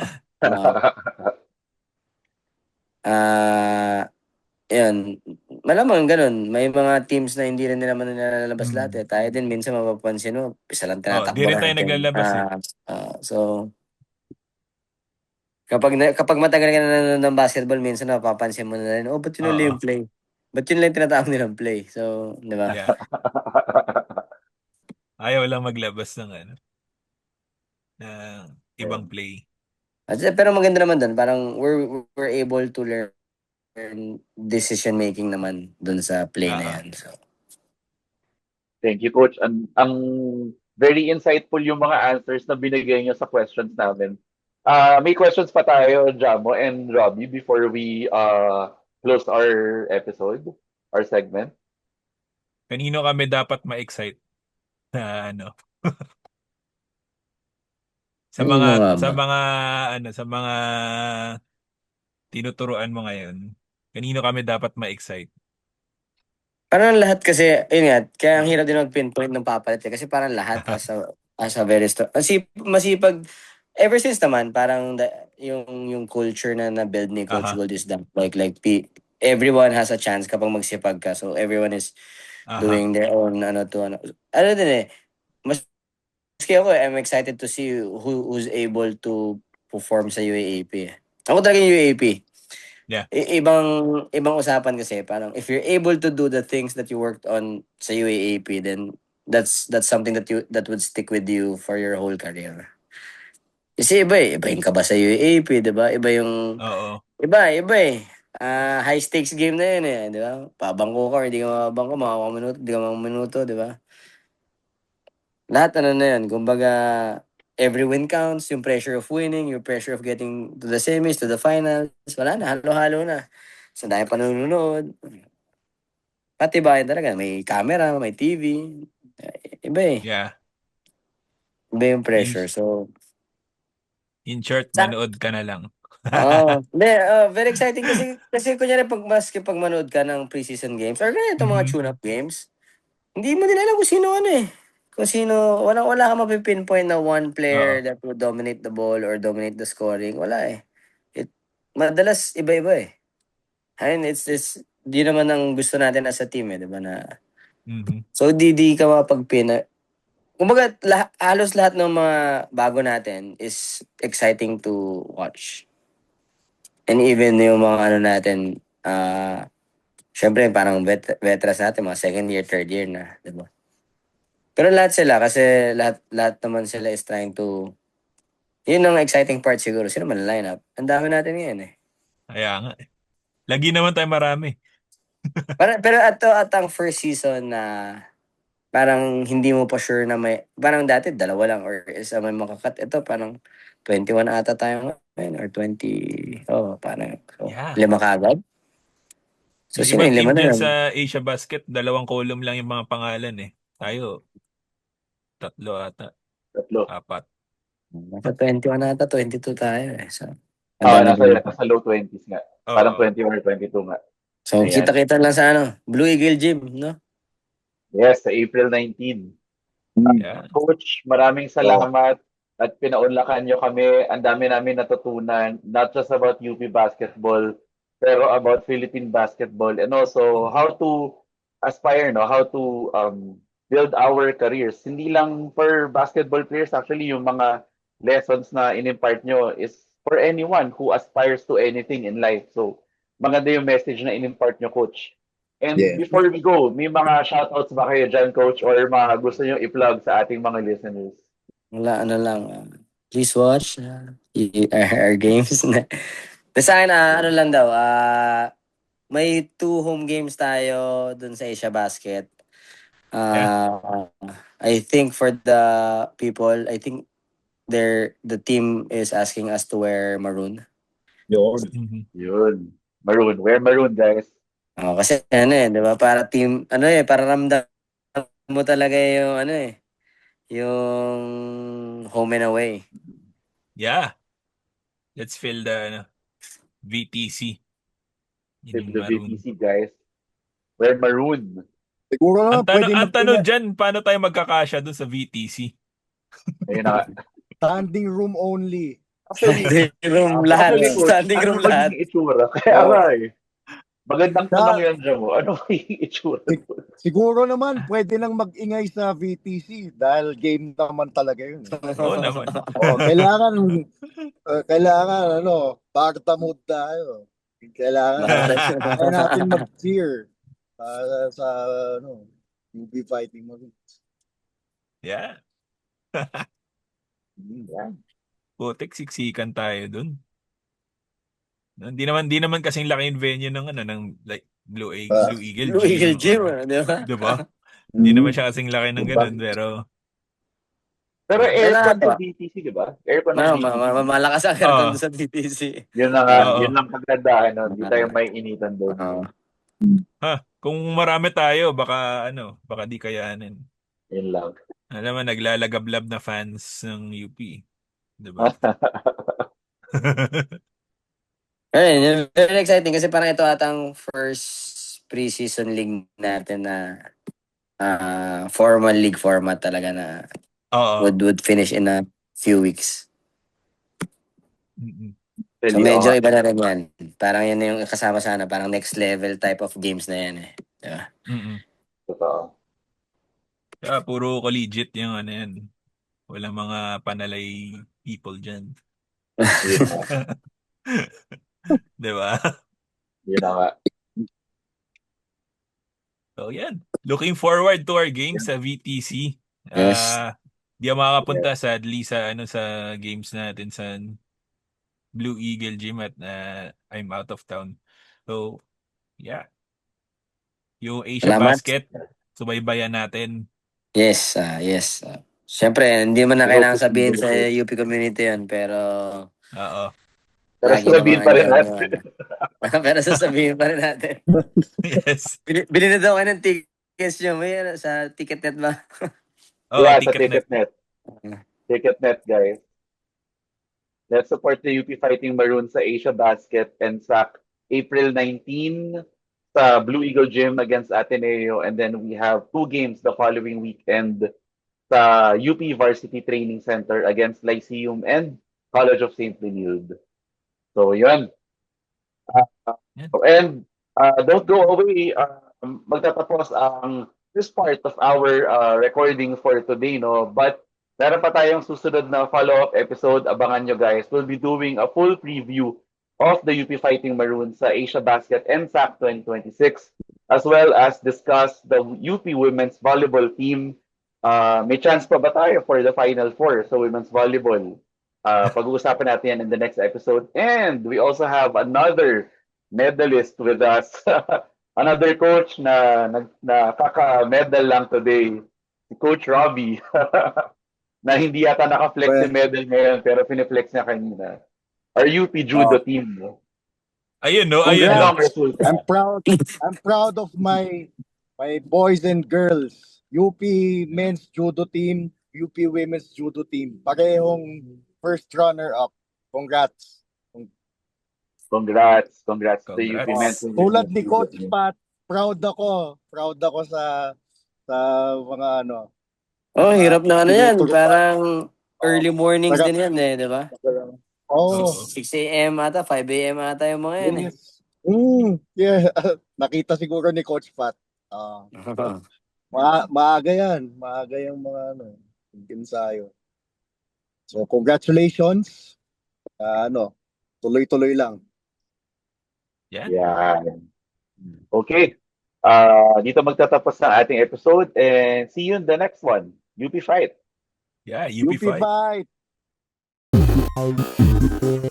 Ah, yun. Malamang ganun. May mga teams na hindi rin nila man nilalabas lahat Mm. eh. Tayo din minsan mapapansin mo, isa lang Oh, di tinatakbo rin tayo natin. naglalabas eh. So, kapag matagal ka na nanonood ng basketball, minsan napapansin mo na rin, ba't yun ulit Oo. yung play? Ba't yun lang yung tinatawag nilang play? So, di ba? Yeah. Ayaw lang maglabas ng ibang play. Pero maganda naman doon, parang we're able to learn decision making naman doon sa play na Ah, yan. So, Thank you, Coach. Ang very insightful yung mga answers na binigay niyo sa questions namin. May questions pa tayo, Jamo and Robbie, before we close our episode, our segment. kanino kami dapat ma-excite na ano? Sa kanino mga nga sa ba? mga sa mga tinuturuan mo ngayon. Kanino kami dapat ma-excite? Parang lahat kasi, yun nga, kaya ang hirap din mag-pinpoint ng papalit eh. Kasi parang lahat as a very strong, masipag, ever since naman, parang yung culture na na-build ni Coach Aha. Gold is that everyone has a chance kapag magsipag ka. So everyone is Aha. doing their own ano din eh, maski ako, I'm excited to see who's able to perform sa UAAP. Ako talaga yung UAAP. Yeah. Ibang usapan kasi parang if you're able to do the things that you worked on sa UAAP, then that's something that would stick with you for your whole career. Kasi iba yung kaba sa UAAP, 'di ba? Oo. Iba eh. High stakes game na yun eh, 'di ba? Pabangko ka or hindi ka mabangko, makakaminuto, hindi ka makakaminuto, 'di ba? Lahat na yun. Kumbaga, every win counts, yung pressure of winning, yung pressure of getting to the semis, to the finals. Wala na, halo-halo na. Sa dahil pa nanonood. Pati bayan talaga, may camera, may TV. Iba eh. Yeah. Iba yung In, pressure. So, in short, sa, manood ka na lang. very exciting kasi kunyari pag manood ka ng preseason games or ganito mga Mhm. tune-up games, hindi mo din alam kung sino ano eh. Kung sino, wala ka mapipinpoint na one Oo. player that will dominate the ball or dominate the scoring. Wala eh. Madalas iba-iba eh. Ayun, di naman ang gusto natin as a team eh, di ba na. Mhm. So, di ka mapagpina. Kumbaga, halos lahat ng mga bago natin is exciting to watch. And even yung mga ano natin, syempre parang veterans natin, mga second year, third year na, di ba? Pero lahat sila, kasi lahat naman sila is trying to, yun ang exciting part siguro. Sino man line up? Ang dami natin ngayon eh. Kaya nga. Lagi naman tayo marami. Pero at ang first season na parang hindi mo pa sure na parang dati dalawa lang or isa may makakat. Ito parang 21 ata tayo ngayon or 20, parang, Yeah. lima kaagad. So, Yung sino ibang yung team lima na dyan yun? sa Asia Basket, 2 column lang yung mga pangalan eh. Tayo, 3 ata, Tatlo. 4. Nasa 21 ata, 22 tayo eh. So, ang dami din. Nasa low 20s nga. Parang Oo. 20 or 22 nga. So, Ayan. kita-kita lang sa Blue Eagle Gym, no? Yes, sa April 19. Yeah. Coach, maraming Oh, salamat at pinaunlakan nyo kami. Ang dami namin natutunan, not just about UP basketball, pero about Philippine basketball and also how to aspire, no? How to build our careers. Hindi lang for basketball players, actually, yung mga lessons na in-impart nyo is for anyone who aspires to anything in life. So, maganda yung message na in-impart nyo, Coach. And yeah. before we go, may mga shoutouts ba kayo dyan, Coach, or mga gusto nyo i-plug sa ating mga listeners? Wala, lang. Please watch our games. Sa akin, lang daw, may 2 home games tayo dun sa Asia Basket. Yeah. I think for the people, I think the team is asking us to wear maroon. Yun. Mhm. Yun. Maroon. Wear maroon, guys. Kasi di ba, para team, para ramdam mo talaga yung yung home and away. Yeah. Let's feel the VTC. Yun Tip yung the maroon. VTC, guys. Wear maroon. Siguro naman pwede Ang tanong mag-ingat. dyan, paano tayo magkakasya dun sa VTC? Ayun na nga. Standing room only. Actually, Lahat. actually, Coach, Standing ano room ba lahat. magiging itsura? Kaya Oh, nga eh. Magandang tanong na, yan dyan mo. Ano magiging itsura? siguro naman pwede nang mag-ingay sa VTC dahil game naman talaga yun. Oo naman. Oh, kailangan Barta mood tayo. Kailangan kaya natin mag-cheer para sa UB Fighting Marines. Yeah. Yeah. putik, siksikan tayo dun. Hindi naman kasing laki yung venue ng like Blue Eagle Blue Eagle Gym, or, di ba? di ba? Hindi naman siya kasing laki ng ganun, pero Pero Yeah. aircon Nakakatawa. sa BTC, di ba? Aircon ng No, BTC. malakas ang aircon Ah. sa BTC. Yun na nga, Oo. yun lang kagandahan, no? Hindi tayo may initan doon. Oo. kung marami tayo, baka di kayanin. Yun lang. Alam mo, naglalagablab na fans ng UP. Di ba? Ayun, very exciting kasi parang ito atang first preseason league natin na formal league format talaga na Oo. would finish in a few weeks. Mm-mm. So Really, medyo oo. iba na rin yan. Parang yan na yung kasama sana, parang next level type of games na yan eh. Diba? Mm-mm. Totoo. Kaya puro collegiate yung yan. Walang mga panalay people dyan. Yun na. Di ba? Yun na nga. So yan. Looking forward to our games sa VTC. Yes. Di ako makakapunta sadly sa games natin sa Blue Eagle Gym at I'm out of town. So, yeah. Yung Asia Salamat. Basket, subaybayan natin. Yes, yes. Siyempre, hindi mo na kailangan sabihin sa UP community yun, pero Oo. Pero lagi sabihin namang pa rin andyan natin. pero sasabihin pa rin natin. Yes. Bili na daw kayo ng tickets nyo. May sa Ticketnet ba? Oh, Yeah, sa Ticketnet. Ticketnet. Ticketnet, guys. Let's support the UP Fighting Maroons sa Asia Basket and sa April 19 sa Blue Eagle Gym against Ateneo. And then we have 2 games the following weekend sa UP Varsity Training Center against Lyceum and College of St. Benilde. So, yun. And don't go away. Magtatapos ang this part of our recording for today, no? But meron pa tayong susunod na follow-up episode. Abangan nyo, guys. We'll be doing a full preview of the UP Fighting Maroons sa Asia Basket NSAC 2026, as well as discuss the UP Women's Volleyball team. May chance pa ba tayo for the Final Four sa Women's Volleyball? Pag-uusapan natin yan in the next episode. And we also have another medalist with us. Another coach na kaka-medal lang today. Si Coach Robbie. Na hindi yata naka-flex yung medal ngayon pero piniflex niya kanina. Our UP Judo team. No? Ayun, no? Ayun, no? Congrats. I'm proud of my boys and girls. UP Men's Judo Team, UP Women's Judo Team. Parehong first runner-up. Congrats. Congrats to the UP Congrats. Men's. Tulad ni Coach Pat, proud ako sa mga Oh, hirap na yan. tinuturo- Parang early mornings Sarap. din yan eh, di ba? Oh, 6 a.m. ata, 5 a.m. ata yung mga yan eh. yes. Yeah. Nakita siguro ni Coach Pat. Maaga yan. Maaga yung mga ensayo. So, congratulations. Tuloy-tuloy lang. Yan. Yan. Okay. Dito magtatapos ng ating episode and see you in the next one. UP Fight. Yeah, UP UP Fight. Fight.